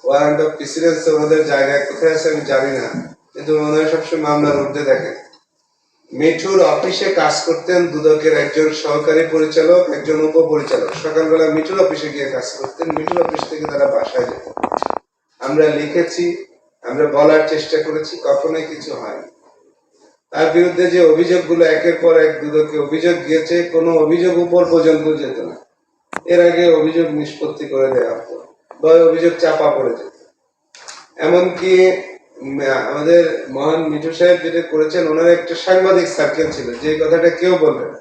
Speaker 3: ওয়ারেন্ট অফ প্রেসিডেন্স ওনাদের জায়গায় কোথায় আছে আমি জানি না, কিন্তু ওনারা সবসময় মামলার বিরুদ্ধে দেখেন। মিঠুর অফিসে কাজ করতেন দুদকের একজন সহকারী পরিচালক, একজন উপপরিচালক। সকালবেলা মিঠুর অফিসে গিয়ে কাজ করতেন, মিঠুর অফিস থেকে তারা বাসায় যেতেন।
Speaker 9: আমরা লিখেছি, আমরা বলার চেষ্টা করেছি, কখনোই কিছু হয়নি। তার বিরুদ্ধে যে অভিযোগগুলো একের পর এক দুদকে অভিযোগ গিয়েছে, কোনো অভিযোগ উপর পর্যন্ত যেত না, এর আগে অভিযোগ নিষ্পত্তি করে দেওয়া হতো বা অভিযোগ চাপা পড়ে যেত। এমনকি আমাদের মহান মিঠু সাহেব যেটা করেছেন, ওনার একটা সাংবাদিক সার্কেল ছিল, যে কথাটা কেউ বলবে না।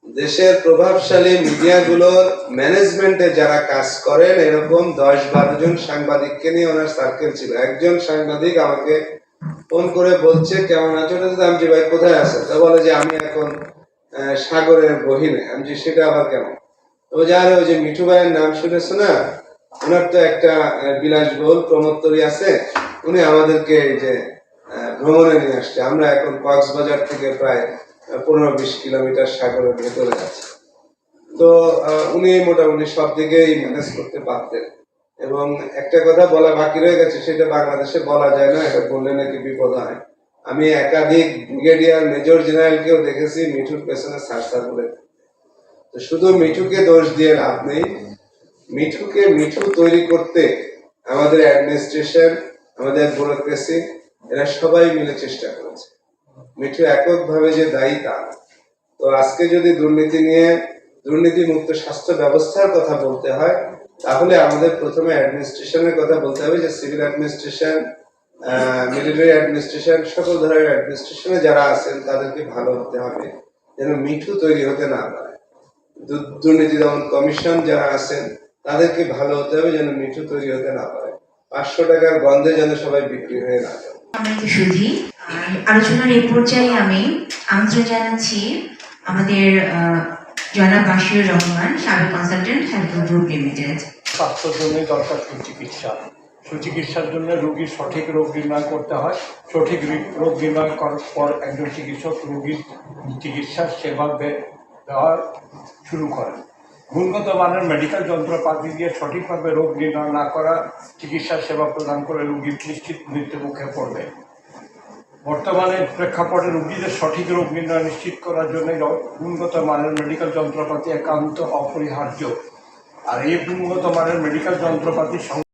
Speaker 9: দেশের প্রভাবশালী মিডিয়াগুলোর ম্যানেজমেন্টে যারা কাজ করেন, এরকম 10-12 জন সাংবাদিককে নিয়ে ওনার সার্কেল ছিল। একজন সাংবাদিক আমাকে ফোন করে বলছে, কেমন আছো? আমি ভাই কোথায় আছো? তা বলে যে আমি এখন সাগরের গহীনে। আমি যে সেটা আবার কেমন? তো যার ওই যে মিঠু ভাইয়ের নাম শুনেছো না, ওনার তো একটা বিলাসবহুল প্রমোত্তরী আছে, উনি আমাদেরকে এই যে ভ্রমণে নিয়ে আসছে। আমরা এখন কক্সবাজার থেকে প্রায় 15-20 কিলোমিটার সাগরের ভেতরে আছি। তো উনি মোটামুটি সব দিকেই ম্যানেজ করতে পারতেন। এবং একটা কথা বলা বাকি রয়ে গেছে, সেটা বাংলাদেশে বলা যায় না, এটা বললে নাকি বিপদ হয়। আমি একাধিক ব্রিগেডিয়ার মেজর জেনারেলকেও দেখেছি মিঠুর পেছনে সারসার বলে। তো শুধু মিঠুকে দোষ দিয়ে লাভ নেই। মিঠু তৈরি করতে আমাদের অ্যাডমিনিস্ট্রেশন, আমাদের ব্যুরোক্রেসি, এরা সবাই মিলে চেষ্টা করেছে। মিঠু এককভাবে যে দায়ী তা না। তো আজকে যদি দুর্নীতি মুক্ত স্বাস্থ্য ব্যবস্থার কথা বলতে হয়, তাহলে আমাদের প্রথমে অ্যাডমিনিস্ট্রেশনের কথা বলতে হবে, যে সিভিল অ্যাডমিনিস্ট্রেশন, মিলিটারি অ্যাডমিনিস্ট্রেশন, সকল ধরনের অ্যাডমিনিস্ট্রেশনে যারা আছেন তাদেরকে ভালো হতে হবে, যেন মিঠু তৈরি হতে না পারে। দুর্নীতি দমন কমিশন যারা আছেন তাদেরকে ভালো হতে হবে, যেন মিঠু তৈরি হতে না পারে। 500 টাকার গন্ধে যেন সবাই বিক্রি হয়ে না যায়।
Speaker 1: সম্মানিত সুধী, আলোচনার এই পর্যায়ে আমি আমন্ত্রণ জানাচ্ছি আমাদের জনাব বাশিরুর রহমান, সাবেক কনসালটেন্ট, হেলথ গ্রুপ লিমিটেড।
Speaker 10: স্বাস্থ্যের জন্য দরকার সুচিকিৎসা। সুচিকিৎসার জন্য রোগীর সঠিক রোগ নির্ণয় করতে হয়। সঠিক রোগ নির্ণয় করার পর একজন চিকিৎসক রোগীর চিকিৎসার সেবা দেওয়া শুরু করেন। গুণগত মানের মেডিকেল যন্ত্রপাতি দিয়ে সঠিকভাবে রোগ নির্ণয় না করা চিকিৎসা সেবা প্রদান করে রোগীর নিশ্চিত মৃত্যুমুখে পড়বে। বর্তমানে প্রেক্ষাপটে রোগীদের সঠিক রোগ নির্ণয় নিশ্চিত করার জন্য গুণগত মানের মেডিকেল যন্ত্রপাতি একান্ত অপরিহার্য। আর এই গুণগত মানের মেডিকেল যন্ত্রপাতির সঙ্গে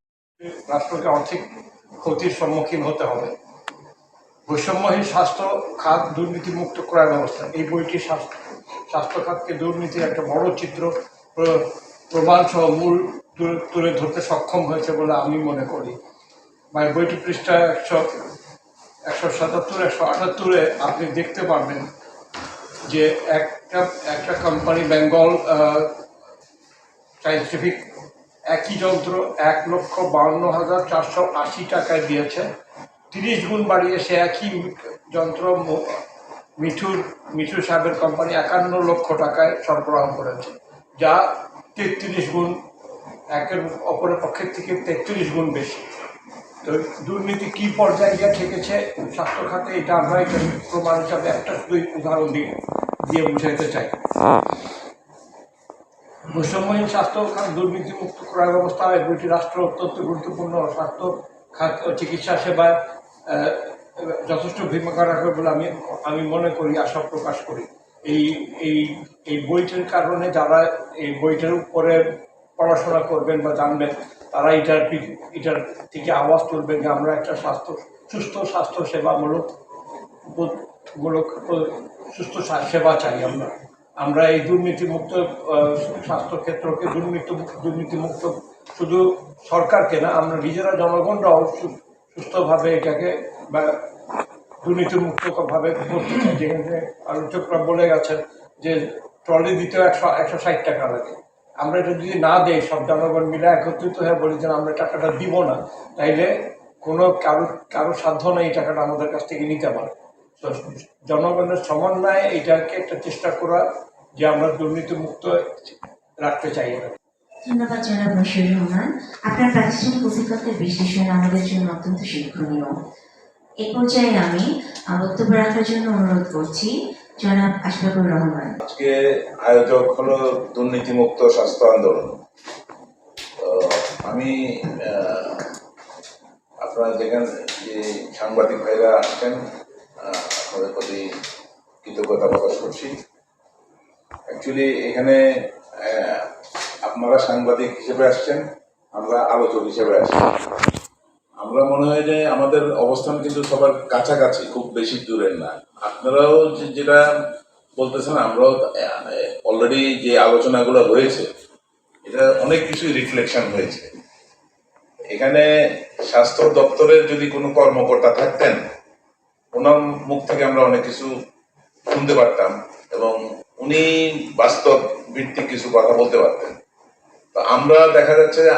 Speaker 10: রাষ্ট্রকে আর্থিক ক্ষতির সম্মুখীন হতে হবে। বৈষম্যহীন স্বাস্থ্য খাত দুর্নীতিমুক্ত ক্রয় ব্যবস্থা, এই বইটি স্বাস্থ্য খাতকে দুর্নীতির একটা বড় চিত্র প্রমাণ সহ মূল তুলে ধরতে সক্ষম হয়েছে বলে আমি মনে করি। বইটি পৃষ্ঠা 177-178 আপনি দেখতে পারবেন যে একটা কোম্পানি বেঙ্গল সায়েন্টিফিক একই যন্ত্র 1,52,480 টাকায় দিয়েছে। 30 গুণ বাড়িয়ে সে একই যন্ত্র মিঠু সাহেবের কোম্পানি 51 লক্ষ টাকায় সরবরাহ করেছে, যা 33 গুণ, একের অপরের পক্ষের থেকে 33 গুণ বেশি। তো দুর্নীতি কী পর্যায়ে গিয়ে ঠেকেছে স্বাস্থ্য খাতে, এটা আমরা এটা প্রমাণ হিসাবে একটা শুধুই উদাহরণ দিয়ে বুঝাইতে চাই। বৈষম্যহীন স্বাস্থ্য খাত দুর্নীতিমুক্ত ক্রয় ব্যবস্থা, বইটি রাষ্ট্র অত্যন্ত গুরুত্বপূর্ণ স্বাস্থ্য খাত ও চিকিৎসা সেবায় যথেষ্ট ভূমিকা রাখবে বলে আমি মনে করি, আশা প্রকাশ করি। এই বইটির কারণে যারা এই বইটার উপরে পড়াশোনা করবেন বা জানবেন, তারা এটার থেকে আওয়াজ তুলবেন যে আমরা একটা সুস্থ স্বাস্থ্য সেবামূলক সুস্থ সেবা চাই। আমরা এই দুর্নীতিমুক্ত স্বাস্থ্য ক্ষেত্রকে দুর্নীতিমুক্ত শুধু সরকারকে না, আমরা নিজেরা জনগণরাও সুস্থভাবে এটাকে বা দুর্নীতিমুক্তভাবে করতে চাই। যেখানে আলোচকরা বলে গেছেন যে ট্রলি দিতেও 160 টাকা লাগে। আমরা এটা যদি না দেই, সব জনগণ মিলে একত্রিত হয়ে বলি যে আমরা টাকাটা দিব না, তাইলে কোনো কারো সাধ্য নেই এই টাকাটা আমাদের কাছ থেকে নিতে পারে। তো জনগণের সমন্বয়ে এটাকে একটা চেষ্টা করা যে আমরা দুর্নীতিমুক্ত রাখতে চাই।
Speaker 1: ধন্যবাদ জনাব বাশিরুর রহমান, আপনার প্রাতিষ্ঠানিক অভিজ্ঞতার বিশ্লেষণ আমাদের জন্য অত্যন্ত শিক্ষণীয়। এই পর্যায়ে আমি বক্তব্য রাখার জন্য অনুরোধ করছি জনাব আশফাকুর রহমান।
Speaker 3: আজকে আয়োজক হলো দুর্নীতিমুক্ত স্বাস্থ্য আন্দোলন। তো আমি আপনারা যেখানে যে সাংবাদিক ভাইরা আসছেন, আপনাদের প্রতি কৃতজ্ঞতা প্রকাশ করছি। অ্যাকচুয়ালি এখানে আপনারা সাংবাদিক হিসেবে আসছেন,
Speaker 11: আমরা আলোচক হিসেবে আসি। আমরা মনে হয় যে আমাদের অবস্থান কিন্তু সবার কাছাকাছি, খুব বেশি দূরের না। আপনারাও যেটা বলতেছেন, আমরাও অলরেডি যে আলোচনাগুলো হয়েছে এটা অনেক কিছুই রিফ্লেকশন হয়েছে। এখানে স্বাস্থ্য দপ্তরের যদি কোনো কর্মকর্তা থাকতেন, ওনার মুখ থেকে আমরা অনেক কিছু শুনতে পারতাম এবং উনি বাস্তব ভিত্তিক কিছু কথা বলতে পারতেন। তো আমরা দেখা যাচ্ছে যে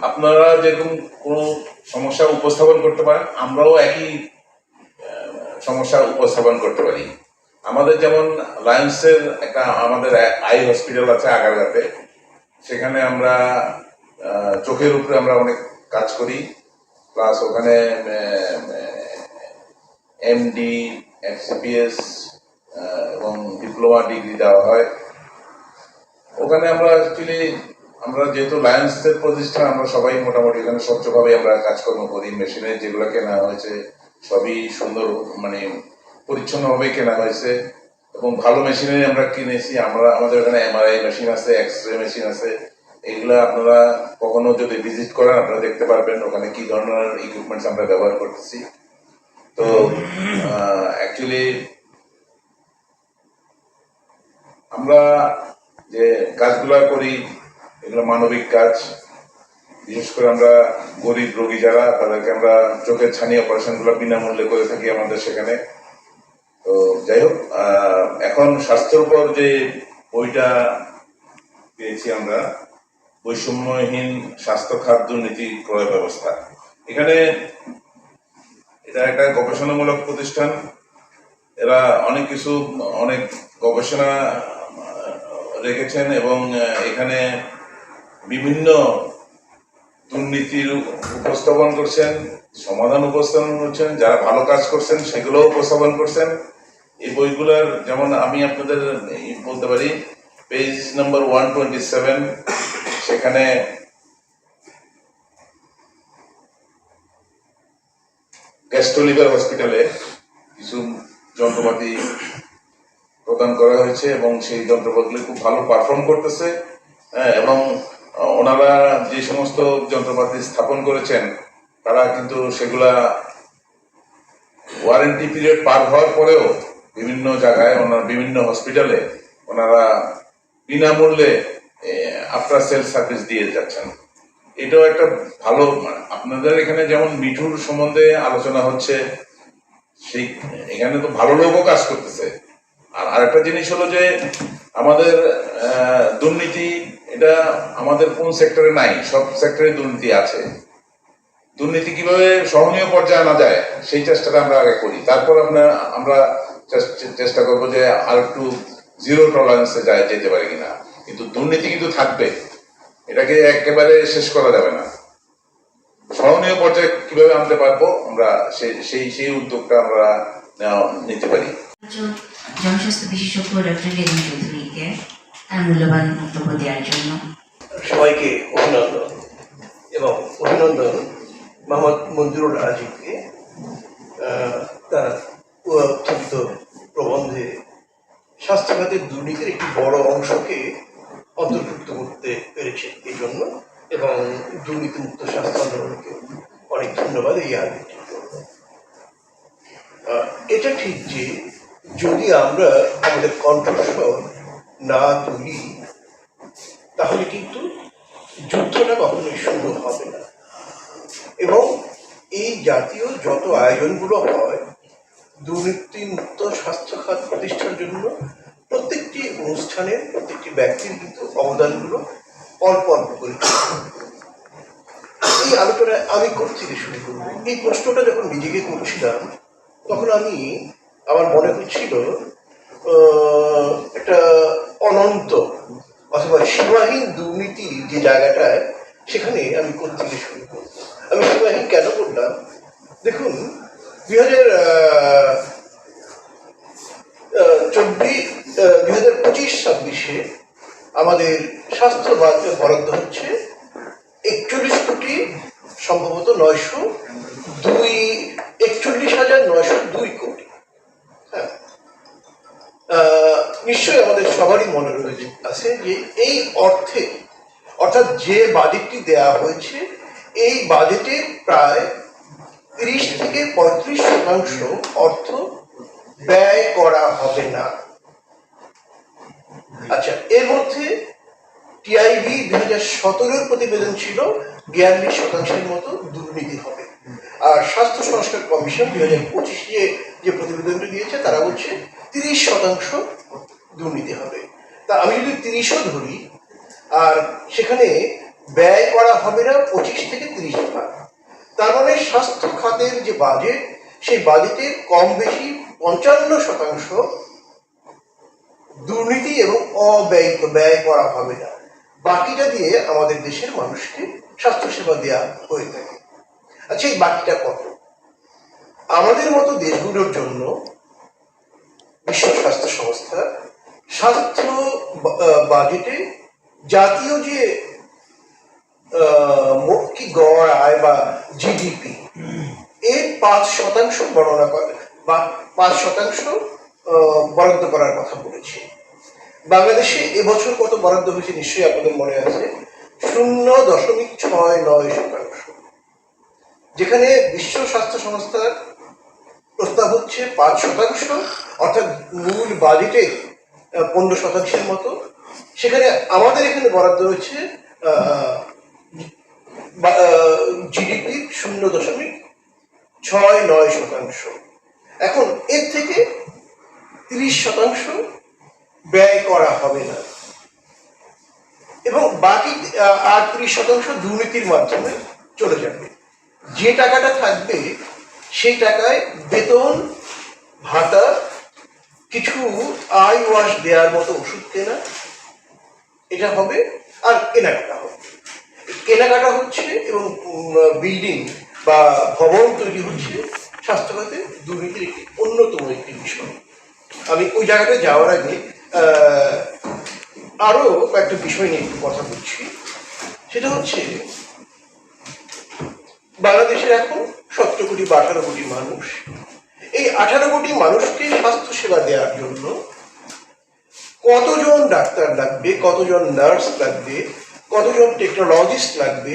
Speaker 11: আপনারা যেরকম কোনো সমস্যা উপস্থাপন করতে পারেন, আমরাও একই সমস্যা উপস্থাপন করতে পারি। আমাদের যেমন লায়ন্সের একটা আমাদের আই হসপিটাল আছে আগারগাঁতে, সেখানে আমরা চোখের উপরে আমরা অনেক কাজ করি, প্লাস ওখানে এমডি, এফসিপিএস এবং ডিপ্লোমা ডিগ্রি দেওয়া হয়। ওখানে আমরা অ্যাকচুয়ালি আমরা যেহেতু লায়ন্সের প্রতিষ্ঠান, আমরা সবাই মোটামুটি এখানে স্বচ্ছভাবে আমরা কাজকর্ম করি। মেশিনের যেগুলো কেনা হয়েছে সবই সুন্দর, মানে পরিচ্ছন্নভাবে কেনা হয়েছে এবং ভালো মেশিনারি আমরা কিনেছি। আমাদের এখানে এমআরআই মেশিন আছে, এক্সরে মেশিন আছে। এগুলো আপনারা কখনো যদি ভিজিট করেন আপনারা দেখতে পারবেন ওখানে কি ধরনের ইকুইপমেন্টস আমরা ব্যবহার করতেছি। তো অ্যাকচুয়ালি আমরা যে কাজগুলা করি এগুলো মানবিক কাজ। বিশেষ করে আমরা গরিব রোগী যারা, তাদেরকে আমরা চোখের ছানি অপারেশনগুলো বিনামূল্যে করে থাকি আমাদের সেখানে। তো যাই হোক, এখন স্বাস্থ্যের উপর যে বইটা পেয়েছি আমরা, বৈষম্যহীন স্বাস্থ্য খাত দুর্নীতি ক্রয় ব্যবস্থা, এখানে এটা একটা গবেষণামূলক প্রতিষ্ঠান। এরা অনেক কিছু, অনেক গবেষণা রেখেছেন এবং এখানে বিভিন্ন দুর্নীতির উপস্থাপন করছেন, সমাধান উপস্থাপন করছেন, যারা ভালো কাজ করছেন সেগুলো উপস্থাপন করছেন। এই বইগুলোর যেমন আমি আপনাদের বলতে পারি, পেজ নাম্বার 127, সেখানে গ্যাস্ট্রোলিভার হসপিটালে কিছু যন্ত্রপাতি প্রদান করা হয়েছে এবং সেই যন্ত্রপাতিগুলি খুব ভালো পারফর্ম করতেছে। এবং ওনারা যে সমস্ত যন্ত্রপাতি স্থাপন করেছেন তারা কিন্তু সেগুলা ওয়ারেন্টি পিরিয়ড পার হওয়ার পরেও বিভিন্ন জায়গায় বিভিন্ন হসপিটালে ওনারা বিনামূল্যে আফটার সেল সার্ভিস দিয়ে যাচ্ছেন। এটাও একটা ভালো। আপনাদের এখানে যেমন মিঠুর সম্বন্ধে আলোচনা হচ্ছে, সেই এখানে তো ভালো লোকও কাজ করতেছে। আর আরেকটা জিনিস হলো যে আমাদের দুর্নীতি, এটা আমাদের কোন সেক্টরে নাই, সব সেক্টরে দুর্নীতি আছে। দুর্নীতি কিভাবে সহনীয় পর্যায়ে আনা যায় সেই চেষ্টাটা আমরা আগে করি, তারপর আমরা চেষ্টা করবো যে আর একটু জিরো টলারেন্সে যেতে পারি কিনা। কিন্তু দুর্নীতি কিন্তু থাকবে, এটাকে একেবারে শেষ করা যাবে না। সহনীয় পর্যায়ে কিভাবে আনতে পারবো আমরা, সেই উদ্যোগটা আমরা নিতে পারি।
Speaker 1: জনস্বাস্থ্য বিশেষজ্ঞ ডক্টর রেদন চৌধুরীকে তার মূল্যবান বক্তব্য দেওয়ার জন্য।
Speaker 12: সবাইকে অভিনন্দন এবং অভিনন্দন মোহাম্মদ মঞ্জুরুল আজিমকে তার উত্থাপিত প্রবন্ধে স্বাস্থ্য খাতের দুর্নীতির একটি বড় অংশকে অন্তর্ভুক্ত করতে পেরেছে এই জন্য, এবং দুর্নীতিমুক্ত স্বাস্থ্য আন্দোলনকে অনেক ধন্যবাদ এই আয়োজনটির জন্য। এটা ঠিক যে যদি আমরা আমাদের কণ্ঠস্বর না তুলি তাহলে কিন্তু যুদ্ধটা কখনোই শুরু হবে না। এবং এই জাতীয় যত আয়োজনগুলো হয় দুর্নীতিমুক্ত স্বাস্থ্য খাত প্রতিষ্ঠার জন্য, প্রত্যেকটি অনুষ্ঠানের প্রত্যেকটি ব্যক্তির কিন্তু অবদানগুলো অল্প অল্প করে। এই আলোচনা আমি থেকে শুরু করব। এই প্রশ্নটা যখন নিজেকে করছিলাম তখন আমার মনে হচ্ছিল একটা অনন্ত অথবা সীমাহীন দুর্নীতি যে জায়গাটায়, সেখানে আমি থেকে শুরু করব। আমি সীমাহীন কেন করলাম? দেখুন, 2025-26 আমাদের স্বাস্থ্য বরাদ্দ হচ্ছে 41 কোটি, সম্ভবত 41,902 কোটি। হ্যাঁ, নিশ্চয়ই আমাদের সবারই মনে আছে যে এই অর্থে অর্থাৎ যে বাজেটটি দেয়া হয়েছে এই বাজেটে প্রায় 30 থেকে 35% অর্থ ব্যয় করা হবে না। আচ্ছা, এর মধ্যে টিআইবি 2017 প্রতিবেদন ছিল 42% মতো দুর্নীতি হবে, আর স্বাস্থ্য সংস্কার কমিশন 2025 যে প্রতিবেদনটি দিয়েছে তারা বলছে 30% দুর্নীতি হবে। তা আমি যদি 30ও ধরি আর সেখানে ব্যয় করা হবে না 25 থেকে 30%, তার মানে স্বাস্থ্য খাতের যে বাজেট সেই বাজেটের কম বেশি 55% দুর্নীতি এবং অব্যয়িত ব্যয় করা হবে না। বাকিটা দিয়ে আমাদের দেশের মানুষকে স্বাস্থ্যসেবা দেওয়া হয়ে থাকে। আচ্ছা, এই বাকিটা কত? আমাদের মতো দেশগুলোর জন্য বিশ্ব স্বাস্থ্য সংস্থা স্বাস্থ্য বাজেটে জাতীয় যে কি গড় আয় বা জিডিপি এর 5% গণনা করে বা 5% বরাদ্দ করার কথা বলেছে। বাংলাদেশে এবছর কত বরাদ্দ হয়েছে নিশ্চয়ই আপনাদের মনে আছে, 0.69%, যেখানে বিশ্ব স্বাস্থ্য সংস্থার প্রস্তাব হচ্ছে 5%, অর্থাৎ মূল বাজেটে 15% মতো। সেখানে আমাদের এখানে বরাদ্দ হয়েছে জিডিপির 0.69%। এখন এর থেকে 30% ব্যয় করা হবে না এবং বাকি 38% দুর্নীতির মাধ্যমে চলে যাবে। যে টাকাটা থাকবে সেই টাকায় বেতন ভাতা, কিছু আই ওয়াশ দেওয়ার মতো ওষুধ কেনা, এটা হবে, আর কেনাকাটা হবে। কেনাকাটা হচ্ছে এবং বিল্ডিং বা ভবন তৈরি হচ্ছে স্বাস্থ্য খাতে দুর্নীতির একটি অন্যতম একটি বিষয়। আমি ওই জায়গাটা যাওয়ার আগে আরো কয়েকটা বিষয় নিয়ে একটু কথা বলছি। সেটা হচ্ছে বাংলাদেশের এখন 17 কোটি বা 18 কোটি মানুষ। এই 18 কোটি মানুষকে স্বাস্থ্য সেবা দেওয়ার জন্য কতজন ডাক্তার লাগবে, কতজন নার্স লাগবে, কতজন টেকনোলজিস্ট লাগবে,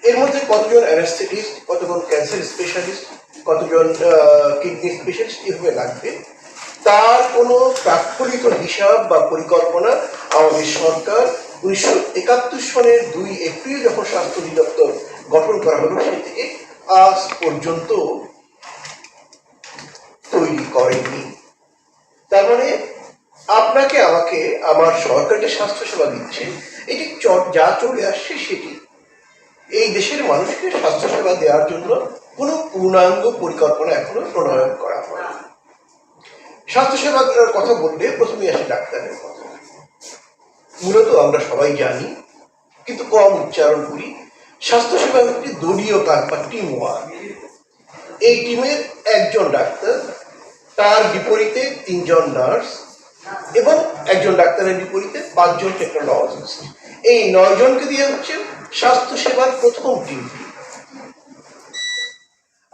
Speaker 12: এর মধ্যে কতজন অ্যানেস্থেটিস্ট, কতজন ক্যান্সার স্পেশালিস্ট, কতজন কিডনি স্পেশালিস্ট এভাবে লাগবে, তার কোনো তাৎক্ষণিক হিসাব বা পরিকল্পনা আমাদের সরকার 1971 সনের 2 এপ্রিল যখন স্বাস্থ্য অধিদপ্তর গঠন করা হলো সেই থেকে আজ পর্যন্ত তৈরি করেনি। তার মানে আপনাকে আমাকে আমার সরকার যে স্বাস্থ্য সেবা দিচ্ছে এটি যা চলে আসছে সেটি এই দেশের মানুষকে স্বাস্থ্য সেবা দেওয়ার জন্য কোনো পূর্ণাঙ্গ পরিকল্পনা এখনো প্রণয়ন করা হয়। স্বাস্থ্য সেবার কথা বললে প্রথমেই আসে ডাক্তারের কথা। মূলত আমরা সবাই জানি কিন্তু কম উচ্চারণ করি, স্বাস্থ্য সেবা একটি দলীয় কাজ বা টিম ওয়ার্ক। এই টিমের একজন ডাক্তার, তার বিপরীতে 3 জন নার্স এবং একজন ডাক্তারের বিপরীতে 5 জন টেকনোলজিস্ট। এই 9 জনকে দিয়ে হচ্ছে স্বাস্থ্য সেবার প্রথম টিমটি।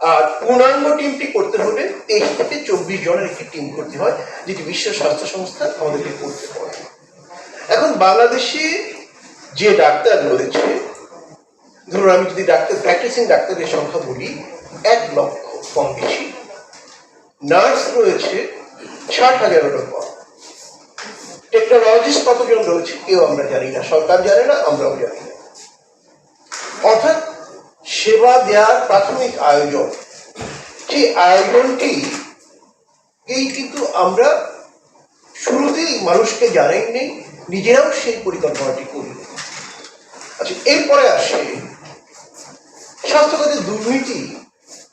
Speaker 12: আর পূর্ণাঙ্গ টিমটি করতে হলে 23 থেকে 24 জনের একটি টিম করতে হয়, যেটি বিশ্ব স্বাস্থ্য সংস্থা আমাদেরকে করতে পারে। এখন বাংলাদেশে যে ডাক্তার রয়েছে, ধরুন আমি যদি প্র্যাকটিসিং ডাক্তারের সংখ্যা বলি 1 লক্ষ কম বেশি, নার্স রয়েছে 60,000-এরও কম, টেকনোলজিস্ট কতজন রয়েছে কেউ আমরা জানি না, সরকার জানে না, আমরাও জানি না। অর্থাৎ সেবা দেওয়ার প্রাথমিক আয়োজন, সেই আয়োজনটি কিন্তু আমরা শুরুতেই মানুষকে জানাই নেই, নিজেরাও সেই পরিকল্পনাটি করি। আচ্ছা, এরপরে আসে স্বাস্থ্যখাতের দুর্নীতি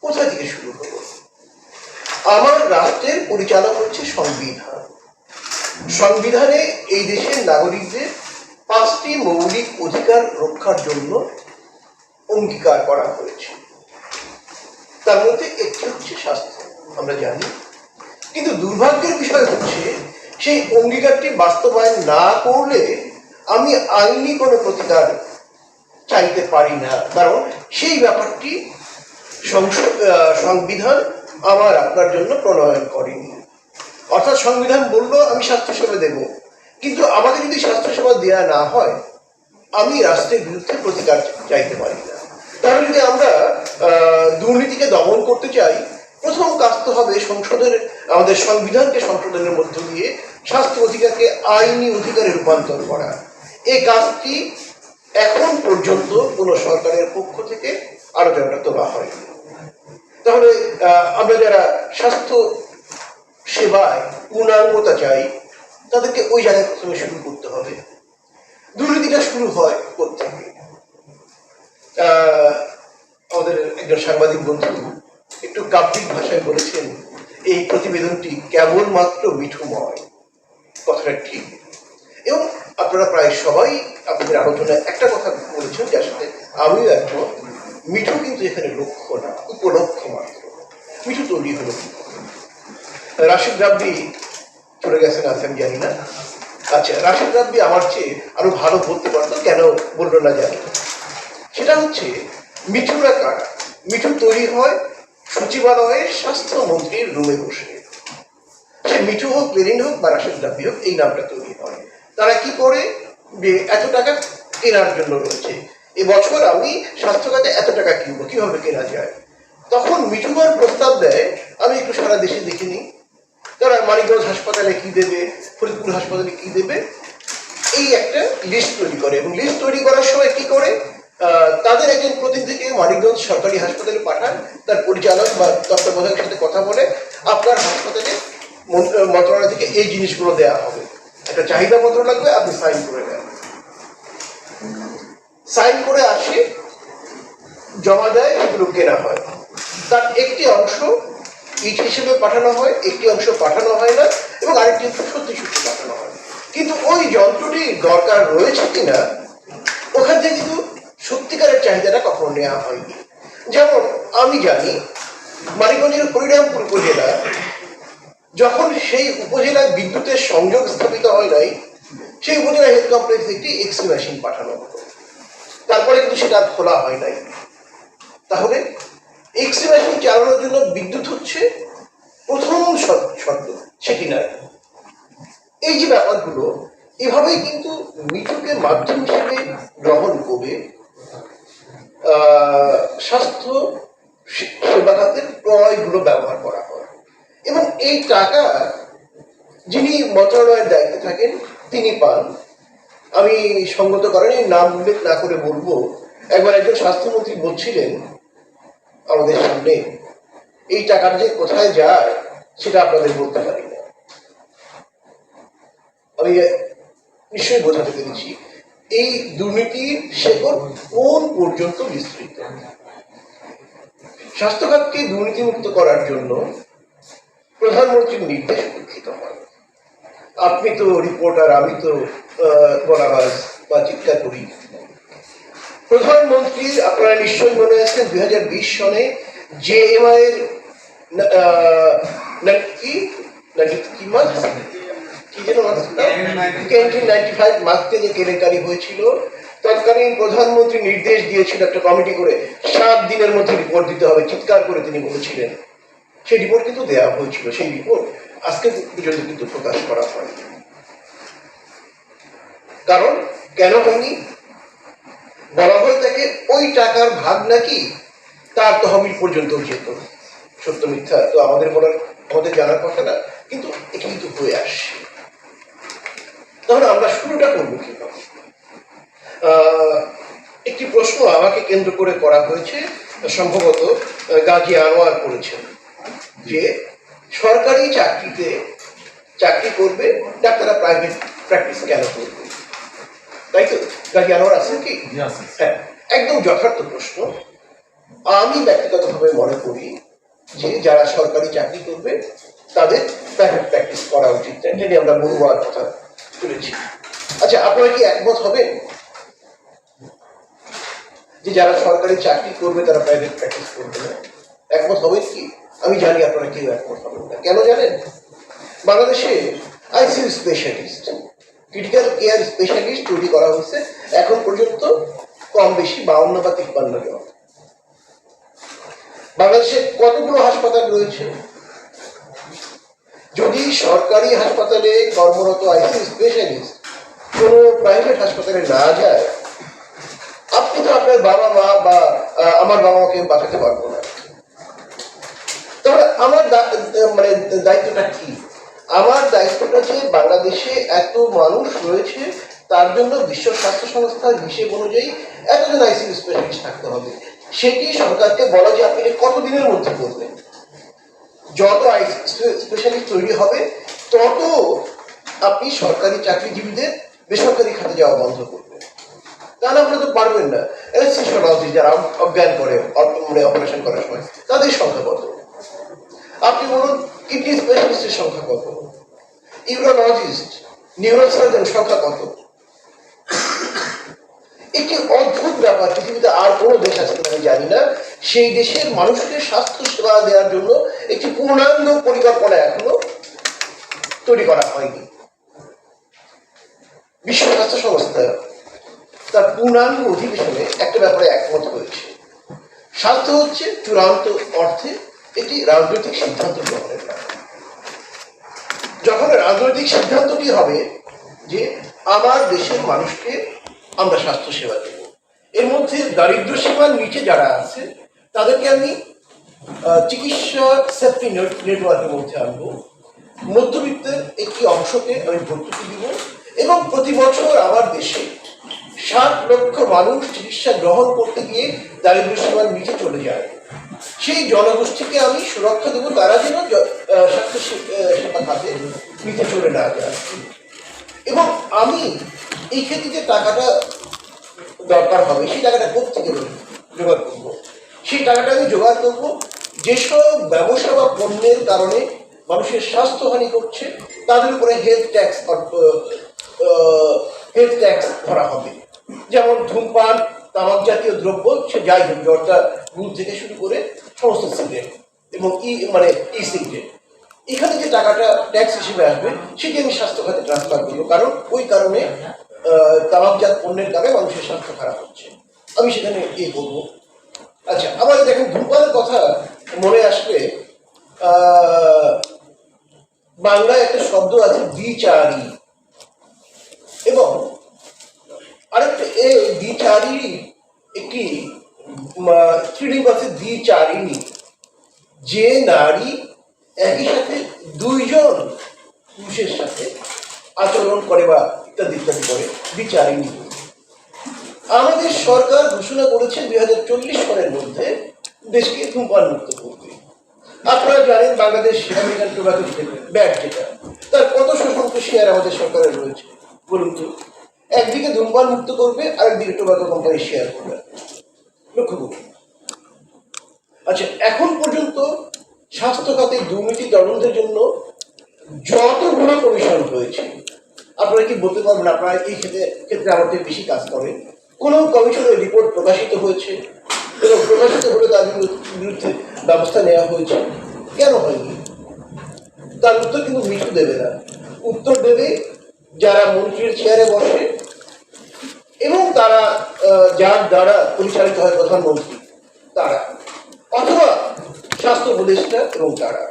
Speaker 12: কোথা থেকে শুরু হলো। আমার রাষ্ট্রের পরিচালক হচ্ছে সংবিধান। সংবিধানে এই দেশের নাগরিকদের 5টি মৌলিক অধিকার রক্ষার জন্য অঙ্গীকার করা হয়েছে, তার মধ্যে একটি হচ্ছে স্বাস্থ্য, আমরা জানি। কিন্তু দুর্ভাগ্যের বিষয় হচ্ছে সেই অঙ্গীকারটি বাস্তবায়ন না করলে আমি আইনি কোনো প্রতিকার চাইতে পারি না, কারণ সেই ব্যাপারটি সংবিধান আমার আপনার জন্য প্রণয়ন করেনি। অর্থাৎ সংবিধান বললো আমি স্বাস্থ্যসেবা দেব, কিন্তু আমাকে যদি স্বাস্থ্যসেবা দেওয়া না হয় আমি রাষ্ট্রের বিরুদ্ধে প্রতিকার চাইতে পারি না। তাহলে যদি আমরা দুর্নীতিকে দমন করতে চাই, প্রথম কাজ তো হবে আমাদের সংবিধানকে সংশোধনের মধ্য দিয়ে স্বাস্থ্য অধিকারকে আইনি অধিকারে রূপান্তর করা। এই কাজটি এখন পর্যন্ত কোনো সরকারের পক্ষ থেকে আলোচনাটা তোলা হয়নি। তাহলে আমরা যারা স্বাস্থ্য সেবায় পূর্ণাঙ্গতা চাই, তাদেরকে ওই জায়গায় প্রথমে শুরু করতে হবে। দুর্নীতিটা শুরু হয় কোত্থেকে? আমাদের একজন সাংবাদিক বন্ধু একটু কাব্যিক ভাষায় বলেছেন, এই প্রতিবেদনটি কেবলমাত্র মিঠুময়। কথাটা ঠিক, এবং আপনারা প্রায় সবাই আপনাদের আলোচনায় একটা কথা বলেছেন, যার সাথে আমিও একমত। মিঠু কিন্তু এখানে লক্ষ্য না, উপলক্ষ মাত্র। মিঠু তৈরি হলো রাশিদ রাব্বি চলে গেছেন, আছে আমি জানি না। আচ্ছা, রাশিদ রাব্বি আমার চেয়ে আরো ভালো বলতে পারতো, কেন বললো না জানি না। সেটা হচ্ছে মিঠুরা কারা? মিঠু তৈরি হয় সচিবালয়ের স্বাস্থ্যমন্ত্রীর রুমে বসে। সে মিঠু হোক, লেনিন হোক বা রাশিদ রাব্বি হোক, এই নামটা তৈরি হয়। তারা কি করে? এত টাকা কেনার জন্য রয়েছে, এবছর আমি স্বাস্থ্য খাতে এত টাকা কিনবো, কিভাবে কেনা যায়? তখন মিঠুবার প্রস্তাব দেয়, আমি একটু সারা দেশে দেখিনি, তারা মানিকগঞ্জ হাসপাতালে কি দেবে, ফরিদপুর হাসপাতালে কি দেবে, এই একটা লিস্ট তৈরি করে। এবং লিস্ট তৈরি করার সময় কি করে? তাদের একজন প্রতিনিধিকে মানিকগঞ্জ সরকারি হাসপাতালে পাঠান, তার পরিচালক বা তত্ত্বাবধায়কের সাথে কথা বলে, আপনার হাসপাতালে মন্ত্রণালয় থেকে এই জিনিসগুলো দেওয়া হবে, একটা চাহিদা পত্র লাগবে, আপনি সাইন করে দেন। সাইন করে আসে, জমা দেয়, এগুলো কেনা হয়। তার একটি অংশ ইট হিসেবে পাঠানো হয়, একটি অংশ পাঠানো হয় না, এবং আরেকটি অংশ সত্যি সত্যি পাঠানো হয়। কিন্তু ওই যন্ত্রটি দরকার রয়েছে কিনা, ওখান থেকে কিন্তু সত্যিকারের চাহিদাটা কখনো নেওয়া হয়নি। যেমন আমি জানি মানিকগঞ্জের হরিরামপুর উপজেলা, যখন সেই উপজেলায় বিদ্যুতের সংযোগ স্থাপিত হয় নাই, সেই উপজেলা হেলথ কমপ্লেক্সে একটি এক্সরে মেশিন পাঠানো হতো, তারপরে কিন্তু সেটা খোলা হয় নাই। তাহলে এক্সরে মেশিন চালানোর জন্য বিদ্যুৎ হচ্ছে প্রথম শর্ত, সেটি নাই। এই যে ব্যাপারগুলো, এভাবেই কিন্তু মিঠুকে মাধ্যম হিসেবে গ্রহণ করে স্বাস্থ্য সেবা খাতের ক্রয়গুলো ব্যবহার করা হয়। এবং এই টাকা যিনি মন্ত্রণালয়ের দায়িত্বে থাকেন তিনি পান। আমি সঙ্গত কারণে নাম উল্লেখ না করে বলবো, একবার একজন স্বাস্থ্যমন্ত্রী বলছিলেন আমাদের সামনে, এই টাকাটা যে কোথায় যায় সেটা আপনাদের বলতে পারি না। আমি নিশ্চয়ই বোঝাতে পেরেছি এই দুর্নীতির শেকড় কোন পর্যন্ত বিস্তৃত। স্বাস্থ্য খাতকে দুর্নীতিমুক্ত করার জন্য প্রধানমন্ত্রীর নির্দেশ উপেক্ষিত হয়। আপনি তো রিপোর্টার, আমি তো বলাবাজ বা চিৎকার করি। প্রধানমন্ত্রীর, আপনারা নিশ্চয়ই মনে আছেন, 2020 সনে JMI এর মাসকে যে কেলেঙ্কারি হয়েছিল, তৎকালীন প্রধানমন্ত্রী নির্দেশ দিয়েছিল একটা কমিটি করে 7 দিনের মধ্যে রিপোর্ট দিতে হবে, চিৎকার করে তিনি বলেছিলেন। সেই রিপোর্ট কিন্তু দেওয়া হয়েছিল, সেই রিপোর্ট আজকে পর্যন্ত কিন্তু প্রকাশ করা হয়নি। কারণ কেন হয়নি? বলা হয়ে থাকে ওই টাকার ভাগ নাকি তার তহবিল পর্যন্ত যেত। সত্য মিথ্যা তো আমাদের জানার কথা না, কিন্তু এটা কিন্তু হয়ে আসছে। তাহলে আমরা শুরুটা করবো কিভাবে? একটি প্রশ্ন আমাকে কেন্দ্র করে করা হয়েছে, সম্ভবত গাজী আনোয়ার করেছেন, যে সরকারি চাকরি করবে ডাক্তাররা প্রাইভেট প্র্যাকটিস কেন করবে? তাই তো গাজী আনোয়ার আছেন কি? হ্যাঁ, একদম যথার্থ প্রশ্ন। আমি ব্যক্তিগতভাবে মনে করি যে যারা সরকারি চাকরি করবে তাদের প্রাইভেট প্র্যাকটিস করা উচিত, যদি আমরা বহুবার কথা তুলেছি। আচ্ছা, আপনারা কি একমত হবেন যে যারা সরকারি চাকরি করবে তারা প্রাইভেট প্র্যাকটিস করবে না? একমত হবেন কি? আমি জানি আপনারা কেউ একমত হবেন না। কেন জানেন? বাংলাদেশে ICU specialist, critical care specialist তৈরি করা হয়েছে এখন পর্যন্ত কম বেশি 52 বা 53 জন। বাংলাদেশে কতগুলো হাসপাতাল রয়েছে? যদি সরকারি হাসপাতালে কর্মরত আইসিইউ স্পেশালিস্ট কোনো প্রাইভেট হাসপাতালে না যায়, আপনি তো আপনার বাবা মা বা আমার বাবা মাকে বাঁচাতে পারবো না। তাহলে আমার মানে দায়িত্বটা কি? আমার দায়িত্বটা যে বাংলাদেশে এত মানুষ রয়েছে, তার জন্য বিশ্ব স্বাস্থ্য সংস্থার হিসেব অনুযায়ী এতজন আইসিইউ স্পেশালিস্ট থাকতে হবে। সেটি সরকারকে বলা যে আপনি কতদিনের মধ্যে করবেন। যত আইসিইউ স্পেশালিস্ট তৈরি হবে তত আপনি সরকারি চাকরিজীবীদের বেসরকারি খাতে যাওয়া বন্ধ করবেন। তা না হলে তো পারবেন না। অ্যানেস্থেসিওলজিস্ট যারা অজ্ঞান করে মানে অপারেশন করার সময়, তাদের সংখ্যা কত? আপনি বলুন কিডনি স্পেশালিস্টের সংখ্যা কত? ইউরোলজিস্ট, নিউরোসার্জন সংখ্যা কত? একটি অদ্ভুত ব্যাপার, পৃথিবীতে আর কোনো দেশ আছে কিনা আমি জানি না, সেই দেশের মানুষকে স্বাস্থ্য সেবা দেওয়ার জন্য একটি পূর্ণাঙ্গ পরিকল্পনা এখনো তৈরি করা হয়নি। বিশ্ব স্বাস্থ্য সংস্থা তার পূর্ণাঙ্গ অধিবেশনে একটা ব্যাপারে একমত হয়েছে। স্বাস্থ্য হচ্ছে চূড়ান্ত অর্থে এটি রাজনৈতিক সিদ্ধান্ত গ্রহণের ব্যাপার। যখন রাজনৈতিক সিদ্ধান্তটি হবে যে আমার দেশের মানুষকে আমরা স্বাস্থ্য সেবা দেব, এর মধ্যে দারিদ্র সীমার নিচে যারা আছে তাদেরকে আমি চিকিৎসা সেফটি নেটওয়ার্কের মধ্যে আনবো, মধ্যবিত্তের একটি অংশকে আমি ভর্তুকি দিব, এবং প্রতি বছর আমার দেশে 60 লক্ষ মানুষ চিকিৎসা গ্রহণ করতে গিয়ে দারিদ্র সীমার নিচে চলে যায়। সেই জনগোষ্ঠীকে আমি সুরক্ষা দেবো, তারা যেন স্বাস্থ্য সেবা খাতে নিতে চলে না যায়। এবং আমি এই ক্ষেত্রে যে টাকাটা দরকার হবে সেই টাকাটা কোত্থেকে জোগাড় করবো? সেই টাকাটা আমি জোগাড় করবো যেসব ব্যবসা বা পণ্যের কারণে মানুষের স্বাস্থ্যহানি করছে তাদের উপরে হেলথ ট্যাক্স ধরা হবে। যেমন ধূমপান, তামাক জাতীয় দ্রব্য, সে যাই হোক, জর্দা, গুড় থেকে শুরু করে সমস্ত সিগারেট এবং ই সিগারেট, এখানে যে টাকাটা ট্যাক্স হিসেবে আসবে সেটি আমি স্বাস্থ্য খাতে ট্রান্সফার করবো, কারণ ওই কারণে তামাকজাত পণ্যের কারণে মানুষের স্বাস্থ্য খারাপ হচ্ছে, আমি সেখানে করবো। আচ্ছা, আবার দেখেন ধূমপানের কথা মনে আসবে, বাংলায় একটা শব্দ আছে দ্বিচারী, এবং আরেকটা দ্বিচারী একটি স্ত্রীলিঙ্গ আছে দ্বিচারিণী, যে নারী একই সাথে দুইজন পুরুষের সাথে আচরণ করে বা ইত্যাদি ইত্যাদি করে, দ্বিচারিণী। আমাদের সরকার ঘোষণা করেছে 2040 সালের মধ্যে দেশকে ধূমপান মুক্ত করবে। আপনারা জানেন বাংলাদেশ আমেরিকান টোবাকো ব্যাট, যেটা তার কত শতাংশ শেয়ার আমাদের সরকারের রয়েছে বলুন তো? একদিকে ধূমপান মুক্ত করবে, আরেকদিকে টোবাকো কোম্পানি শেয়ার করবে, লক্ষ্য করুন। আচ্ছা, এখন পর্যন্ত স্বাস্থ্য খাতে দুর্নীতি তদন্তের জন্য যতগুলো কমিশন হয়েছে, আপনারা কি বলতে পারবেন আপনারা এই ক্ষেত্রে আমাদের বেশি কাজ করেন? কোন কমিশনের রিপোর্ট প্রকাশিত হয়েছে এবং প্রকাশিত হলে তার বিরুদ্ধে ব্যবস্থা নেওয়া হয়েছে? কেন হয়নি? তার উত্তর কিন্তু মিঠু দেবে না। উত্তর দেবে যারা মন্ত্রীর চেয়ারে বসে এবং তারা যার দ্বারা পরিচালিত হয় প্রধানমন্ত্রী, তারা, অথবা স্বাস্থ্য উপদেষ্টা এবং তারা।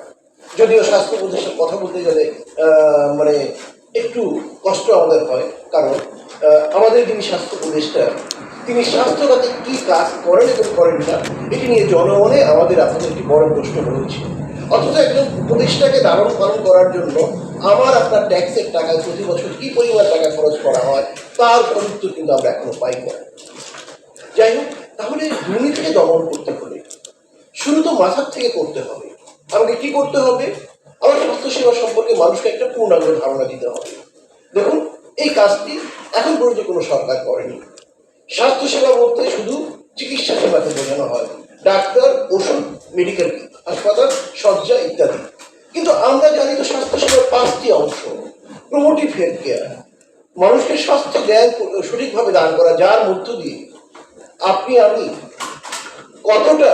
Speaker 12: যদিও স্বাস্থ্য উপদেষ্টার কথা বলতে গেলে মানে একটু কষ্ট আমাদের হয়, কারণ আমাদের যিনি স্বাস্থ্য উপদেষ্টা তিনি স্বাস্থ্যখাতে কি কাজ করেন এবং করেন না এটি নিয়ে জনমনে আমাদের আপনাদের একটি বড় প্রশ্ন রয়েছে। অথচ একজন উপদেষ্টাকে লালন পালন করার জন্য আমার আপনার ট্যাক্সের টাকায় প্রতি বছর কি পরিমাণ টাকা খরচ করা হয় তার উত্তর কিন্তু আমরা এখনো পাই না। যাই হোক, তাহলে দুর্নীতিকে দমন করতে হলে শুরু তো মাথার থেকে করতে হবে। আমাকে কি করতে হবে? আমার স্বাস্থ্যসেবা সম্পর্কে মানুষকে একটা পূর্ণাঙ্গ ধারণা দিতে হবে। দেখুন, এই কাজটি এখন পর্যন্ত কোনো সরকার করেনি। স্বাস্থ্যসেবা বলতে শুধু চিকিৎসা সেবাকে বোঝানো হয়, ডাক্তার, ওষুধ, মেডিকেল হাসপাতাল, শয্যা ইত্যাদি। কিন্তু আমরা জানি তো স্বাস্থ্যসেবার 5টি অংশ। প্রমোটিভ হেলথ কেয়ার, মানুষকে স্বাস্থ্য জ্ঞান সঠিকভাবে দান করা, যার মধ্য দিয়ে আপনি আমি কতটা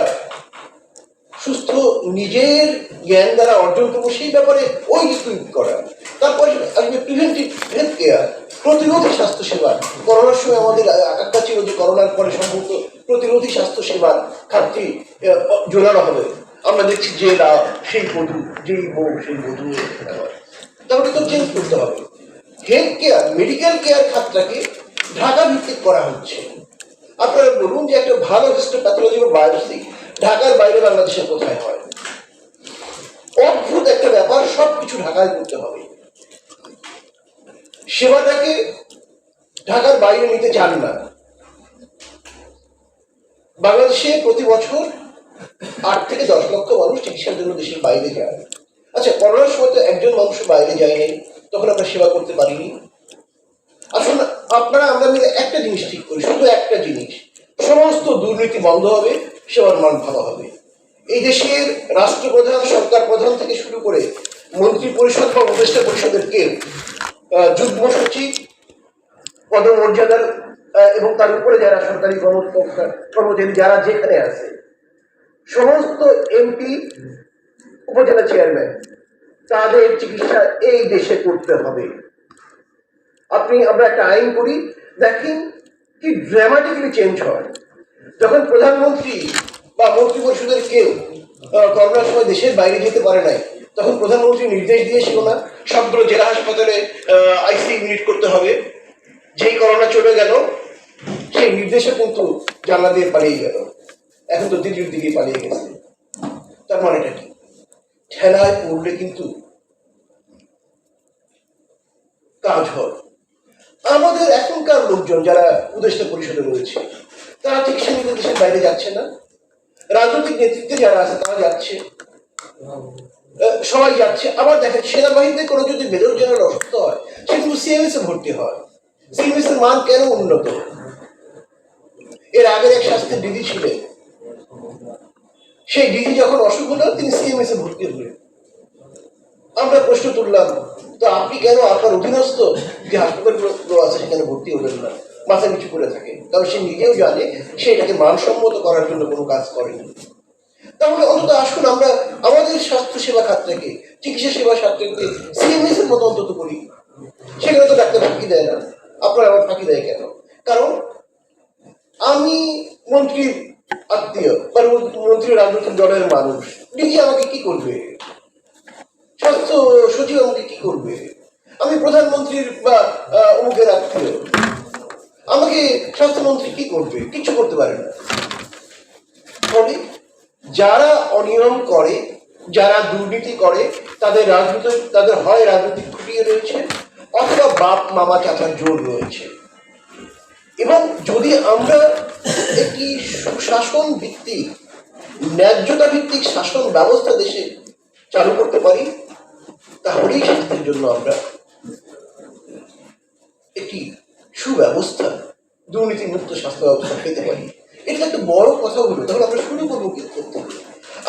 Speaker 12: সুস্থ নিজের জ্ঞান দ্বারা অর্জন করবো সেই ব্যাপারে ওই ইকুইপ করা। তারপরে আসবে প্রিভেন্টিভ হেলথ কেয়ার, প্রতিরোধী স্বাস্থ্যসেবা। করোনার সময় আমাদের আকাঙ্ক্ষা ছিল যে করোনার পরে সম্ভবত প্রতিরোধী স্বাস্থ্যসেবার খাতটি জোরালো হবে। আমরা দেখছি যে না, সেই বধূ, যেই বউ সেই বধূ, তাহলে তো চেঞ্জ করতে হবে। হেলথ কেয়ার, মেডিকেল কেয়ার খাতটাকে ঢাকা ভিত্তিক করা হচ্ছে। আপনারা বলুন যে একটা ভালো হিস্টোপ্যাথোলজি বা বায়োপসি ঢাকার বাইরে বাংলাদেশে কোথায় হয়? অদ্ভুত একটা ব্যাপার, সবকিছু ঢাকায় করতে হবে। সেবাটাকে ঢাকার বাইরে নিতে চান না। বাংলাদেশে প্রতি বছর 8 থেকে 10 লক্ষ মানুষ চিকিৎসার জন্য দেশের বাইরে যায়। আচ্ছা, করোনার সময় তো একজন মানুষ বাইরে যায়নি, তখন আমরা সেবা করতে পারিনি। আসুন আপনারা আমরা মিলে একটা জিনিস ঠিক করি, শুধু একটা জিনিস, সমস্ত দুর্নীতি বন্ধ হবে, সেবার মান ভালো হবে। এই দেশের রাষ্ট্রপ্রধান, সরকার প্রধান থেকে শুরু করে মন্ত্রী পরিষদ বা উপদেষ্টা পরিষদের কেউ, যুগ্ম সচিব, পদমর্যাদার এবং তার উপরে যারা সরকারি কর্মচারী যারা যেখানে আছে, সমস্ত এমপি, উপজেলা চেয়ারম্যান, তাদের চিকিৎসা এই দেশে করতে হবে। আমরা একটা আইন করি, দেখেন কি ড্রামাটিক্যালি চেঞ্জ হয়। যখন প্রধানমন্ত্রী বা মন্ত্রী পরিষদের কেউ করোনার সময় দেশের বাইরে যেতে পারে নাই, তখন প্রধানমন্ত্রী নির্দেশ দিয়েছিল না সবগুলো জেলা হাসপাতালে আইসি ইউনিট করতে হবে। যেই করোনা চলে গেল, সেই নির্দেশও কিন্তু জানলা দিয়ে পালিয়ে গেল। এখন তো দিল্লির দিকে পালিয়ে গেছে। তার মানেটা কি? ঠেলায় পড়লে কিন্তু কাজ হয়। আমাদের এখনকার লোকজন যারা উপদেষ্টা পরিষদে রয়েছে, তারা চিকিৎসা নিতে দেশের বাইরে যাচ্ছে না। রাজনৈতিক নেতৃত্বে যারা আছে তারা যাচ্ছে, সবাই যাচ্ছে। আবার দেখেন, সেনাবাহিনীতে কোনো যদি মেজর জেনারেল অসুস্থ হয়, সে কিন্তু সিএমএস এ ভর্তি হয়। সিএমএস এর মান কেন উন্নত? এর আগের এক স্বাস্থ্যের ডিজি ছিলেন, সেই ডিজি যখন অসুখ হলো তিনি সিএমএস এ ভর্তি হলেন। আমরা প্রশ্ন তুললাম, তো আপনি কেন আপনার অধীনস্থ যে হাসপাতালগুলো আছে সেখানে ভর্তি হলেন না? মাথা নিচু করে থাকে, কারণ সে নিজেও জানে সে এটাকে মানসম্মত করার জন্য কোনো কাজ করেনি। তাহলে অন্তত আসুন আমরা আমাদের স্বাস্থ্য সেবা খাতটাকে, চিকিৎসা সেবা খাতটাকে সিএমএস এর মতো অন্তত করি। সেখানে তো ডাক্তার ফাঁকি দেয় না। আপনারা আবার ফাঁকি দেয় কেন? কারণ আমি মন্ত্রীর আত্মীয় বা মন্ত্রী রাজনৈতিক দলের মানুষ, ডিজি আমাকে কি করবে? স্বাস্থ্য সচিব আমাকে কি করবে? আমি প্রধানমন্ত্রীর বা অমুকের আত্মীয়, আমাকে স্বাস্থ্যমন্ত্রী কি করবে? কিছু করতে পারে না। ফলে যারা অনিয়ম করে, যারা দুর্নীতি করে, তাদের হয় রাজনৈতিক খুঁটিয়ে রয়েছে, অথবা বাপ মামা চাচার জোর রয়েছে। এবং যদি আমরা একটি সুশাসন ভিত্তিক, ন্যায্যতা ভিত্তিক শাসন ব্যবস্থা দেশে চালু করতে পারি, তাহলেই স্বাস্থ্যের জন্য আমরা একটি সুব্যবস্থা, দুর্নীতি মুক্ত স্বাস্থ্য ব্যবস্থা পেতে পারি। এটা একটা বড় কথা হলো। তাহলে আমরা শুরু করবো কিন্তু করতে হবে,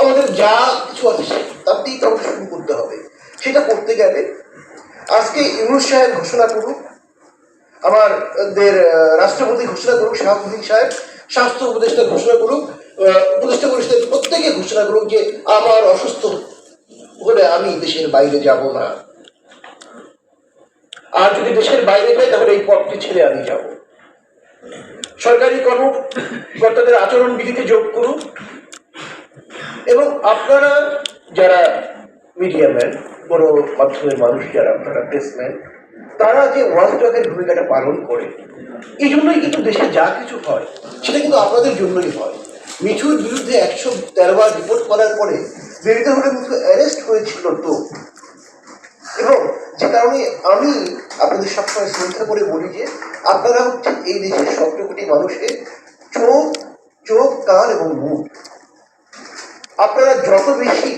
Speaker 12: আমাদের যা কিছু আছে তার দিয়েই তো আমাদের শুরু করতে হবে। সেটা করতে গেলে আজকে ইউনূস সাহেব ঘোষণা করুক, আমাদের রাষ্ট্রপতি ঘোষণা করুক, শাহাবুদ্দিন সাহেব স্বাস্থ্য উপদেষ্টা ঘোষণা করুক, উপদেষ্টা পরিষদের প্রত্যেকে ঘোষণা করুক যে আমার অসুস্থ হলে আমি দেশের বাইরে যাব না। আর যদি দেশের বাইরে যাই তাহলে এই পথটি ছেড়ে আমি যাব। সরকারি কর্মকর্তাদের আচরণ বিধিতে যোগ করুন। এবং আপনারা যারা মিডিয়াম্যান, বড় মাধ্যমের মানুষ যারা, আপনারা প্রেসম্যান, তারা যে ওয়াচডগের ভূমিকাটা পালন করে, এই জন্যই কিন্তু দেশে যা কিছু হয় সেটা কিন্তু আপনাদের জন্যই হয়। মিঠুর বিরুদ্ধে 113 বার রিপোর্ট করার পরে দেরিতে হলে মিঠু অ্যারেস্ট হয়েছিল তো। এবং যে কারণে আমি আপনাদের সবসময় শ্রদ্ধা করে বলি যে আপনারা হচ্ছেন এই দেশের 17 কোটি মানুষের চোখ, কান এবং মুখ। আপনারা যত বেশি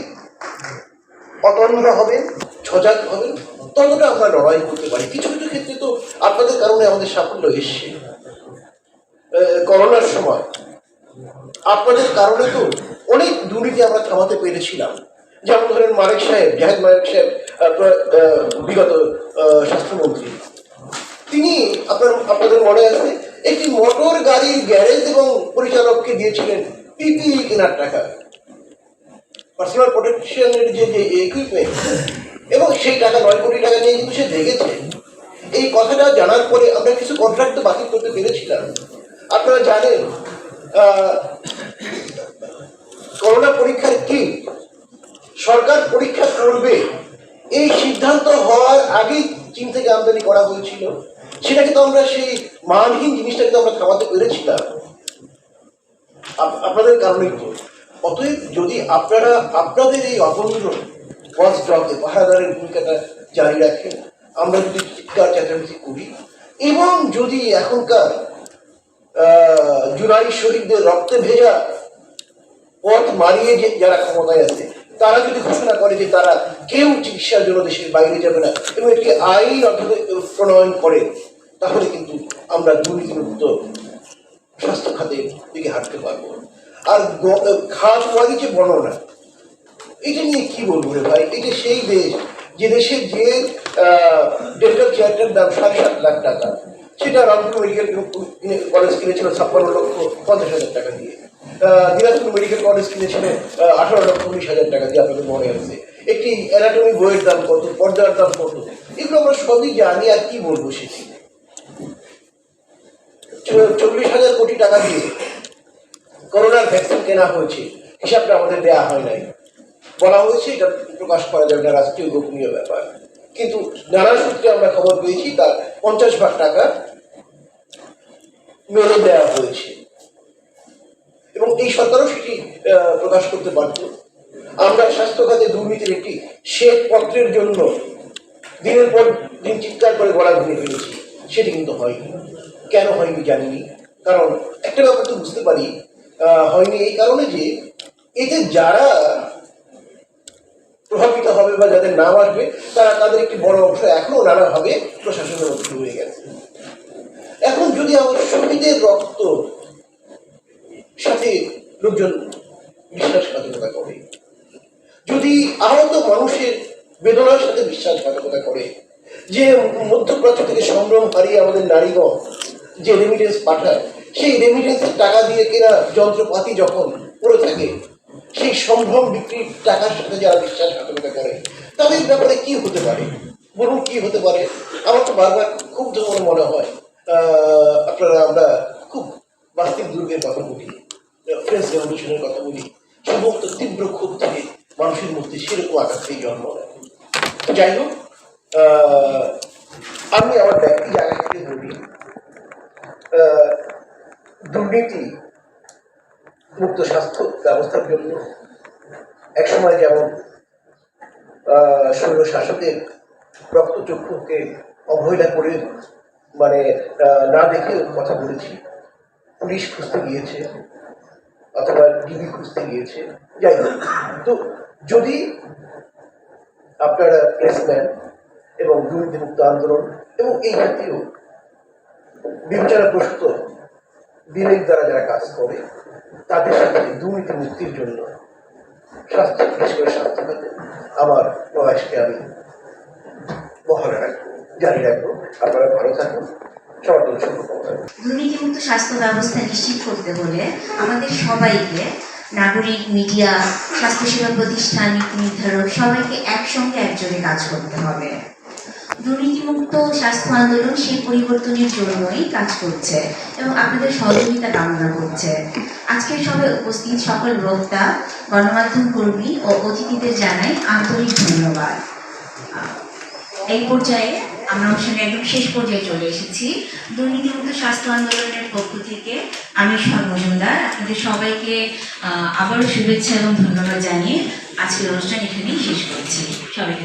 Speaker 12: অতন্দ্র হবেন, সজাগ হবেন, ততটা আমরা লড়াই করতে পারি। কিছু কিছু ক্ষেত্রে তো আপনাদের কারণে আমাদের সাফল্য এসছে। করোনার সময় আপনাদের কারণে তো অনেক দুর্নীতি আমরা থামাতে পেরেছিলাম। যেমন ধরেন জাহেদ মারেক সাহেব, বিগত স্বাস্থ্যমন্ত্রী, তিনি আপনাদের মনে আছে একটি মোটর গাড়ির গ্যারেজ এবং পরিচালককে দিয়েছিলেন পিপিই কেনার টাকা, পার্সোনাল প্রোটেকশনের যে ইকুইপমেন্ট, এবং সেই টাকা 9 কোটি টাকা নিয়ে কিন্তু সে দেখেছে। এই কথাটা জানার পরে আমরা কিছু কন্ট্রাক্ট বাতিল করতে পেরেছিলাম। আপনারা জানেন করোনা পরীক্ষার কি সরকার পরীক্ষা করবে এই সিদ্ধান্ত হওয়ার আগেই চীন থেকে আমদানি করা হয়েছিল। সেটাকে তো আমরা সেই মানহীন জিনিসটাকে তো আমরা থামাতে পেরেছিলাম। আপনাদের কারণেই তো। অতএব যদি আপনারা আপনাদের এই অতন্ত্র ওয়াচডগে পাহারাদারের ভূমিকাটা জারি রাখেন, আমরা যদি চিৎকার চেঁচামেচি করি এবং যদি এখনকার জুলাই শহীদদের রক্তে ভেজা পথ মারিয়ে যারা ক্ষমতায় আছে তারা যদি ঘোষণা করে যে তারা কেউ চিকিৎসার জন্য দেশের বাইরে যাবে না এবং একটি আইন প্রণয়ন করে, তাহলে কিন্তু আমরা দুর্নীতিমুক্ত স্বাস্থ্য খাতের দিকে হাঁটতে পারবো। আর খাত ওয়ারি যে বর্ণনা, এটা নিয়ে কি বলবো রে ভাই? এটা সেই দেশ যে দেশে যে ডেন্টাল চেয়ারটার দাম 7.5 লাখ টাকা, সেটা রংপুর মেডিকেল কলেজ কিনেছিল 56,50,000 টাকা দিয়ে, দিনাজপুর মেডিকেল কলেজ কিনেছিল 18,19,000 টাকা দিয়ে, আপনাদের মনে আছে। একটি অ্যানাটমি বইয়ের দাম কত, পর্দার দাম কত, এগুলো আমরা সবই জানি। আর কি বলবো? সেটি 40,000 কোটি টাকা দিয়ে করোনার ভ্যাকসিন কেনা হয়েছে, হিসাবটা আমাদের দেওয়া হয় নাই, বলা হয়েছে এটা প্রকাশ করা যাবে না, রাষ্ট্রীয় গোপনীয় ব্যাপার। কিন্তু নানা সূত্রে আমরা খবর পেয়েছি তার 50 ভাগ টাকা মেরে দেওয়া হয়েছে এবং এই সরকারও সেটি প্রকাশ করতে পারত। আমরা স্বাস্থ্য খাতে দুর্নীতির একটি শ্বেত পত্রের জন্য দিনের পর দিন চিৎকার করে গলা ভেঙে ফেলেছি, সেটি কিন্তু হয়নি। কেন হয়নি জানিনি, কারণ একটা ব্যাপার তো বুঝতে পারি, হয়নি এই কারণে যে এতে যারা প্রভাবিত হবে বা যাদের নাম আসবে তারা তাদের একটি বড় অংশ এখনো নানাভাবে প্রশাসনের মধ্যে রয়ে গেছে। এখন যদি আমাদের শহীদের রক্ত সাথে লোকজন বিশ্বাসঘাতকতা করে, যদি আহত মানুষের বেদনার সাথে বিশ্বাসঘাতকতা করে, যে মধ্যপ্রাচ্য থেকে সম্ভ্রম হারিয়ে আমাদের নারীগণ যে রেমিটেন্স পাঠায়, সেই রেমিটেন্সের টাকা দিয়ে কেনা যন্ত্রপাতি যখন পড়ে থাকে, সেই সম্ভ্রম বিক্রির টাকার সাথে যারা বিশ্বাসঘাতকতা করে, তাদের ব্যাপারে কি হতে পারে বলুন? কি হতে পারে? আমার তো বারবার খুব ধরনের মনে হয় আপনারা আমরা খুব বাস্তব দুর্গের কথা বলি, ফ্রেঞ্চ রেভলিউশনের কথা বলি, সমস্ত তীব্র ক্ষোভ থেকে মানুষের মধ্যে সেরকম আকাশেই জন্ম নেয়। যাই হোক, আমি আমার ব্যক্তি জায়গা থেকে বলি, দুর্নীতি মুক্ত স্বাস্থ্য ব্যবস্থার জন্য একসময় যেমন স্বৈর শাসকের রক্তচক্ষুকে অবহেলা করে মানে না দেখে কথা বলেছি, পুলিশ খুঁজতে গিয়েছে অথবা ডিবি খুঁজতে গিয়েছে। যাই হোক, তো যদি আপনারা প্রেসম্যান এবং দুর্নীতিমুক্ত আন্দোলন এবং এই জাতীয় বিবেচনা প্রসূত বিবেক দ্বারা যারা কাজ করে তাদের সাথে দুর্নীতি মুক্তির জন্য স্বাস্থ্য, বিশেষ করে স্বাস্থ্য খাতে আমার প্রয়াসকে আমি বহাল রাখবো, জারি রাখবো। আপনারা ভালো থাকুন, সবার জন্য শুভকামনা।
Speaker 1: দুর্নীতিমুক্ত স্বাস্থ্য ব্যবস্থা নিশ্চিত করতে হলে আমাদের সবাইকে, নাগরিক, মিডিয়া, স্বাস্থ্যসেবা প্রতিষ্ঠান, নীতি নির্ধারক, সবাইকে একসঙ্গে একযোগে কাজ করতে হবে। দুর্নীতিমুক্ত স্বাস্থ্য আন্দোলন সেই পরিবর্তনের জন্যই কাজ করছে এবং আপনাদের সহযোগিতা কামনা করছে। আজকের সভায় উপস্থিত সকল বক্তা, গণমাধ্যম কর্মী ও অতিথিদের জানাই আন্তরিক ধন্যবাদ। এই পর্যায়ে আমরা অনুষ্ঠানের একদম শেষ পর্যায়ে চলে এসেছি। দুর্নীতিমুক্ত স্বাস্থ্য আন্দোলনের পক্ষ থেকে আমি মজুমদার আপনাদের সবাইকে আবারও শুভেচ্ছা এবং ধন্যবাদ জানিয়ে আজকের অনুষ্ঠান এখানেই শেষ করছি। সবাইকে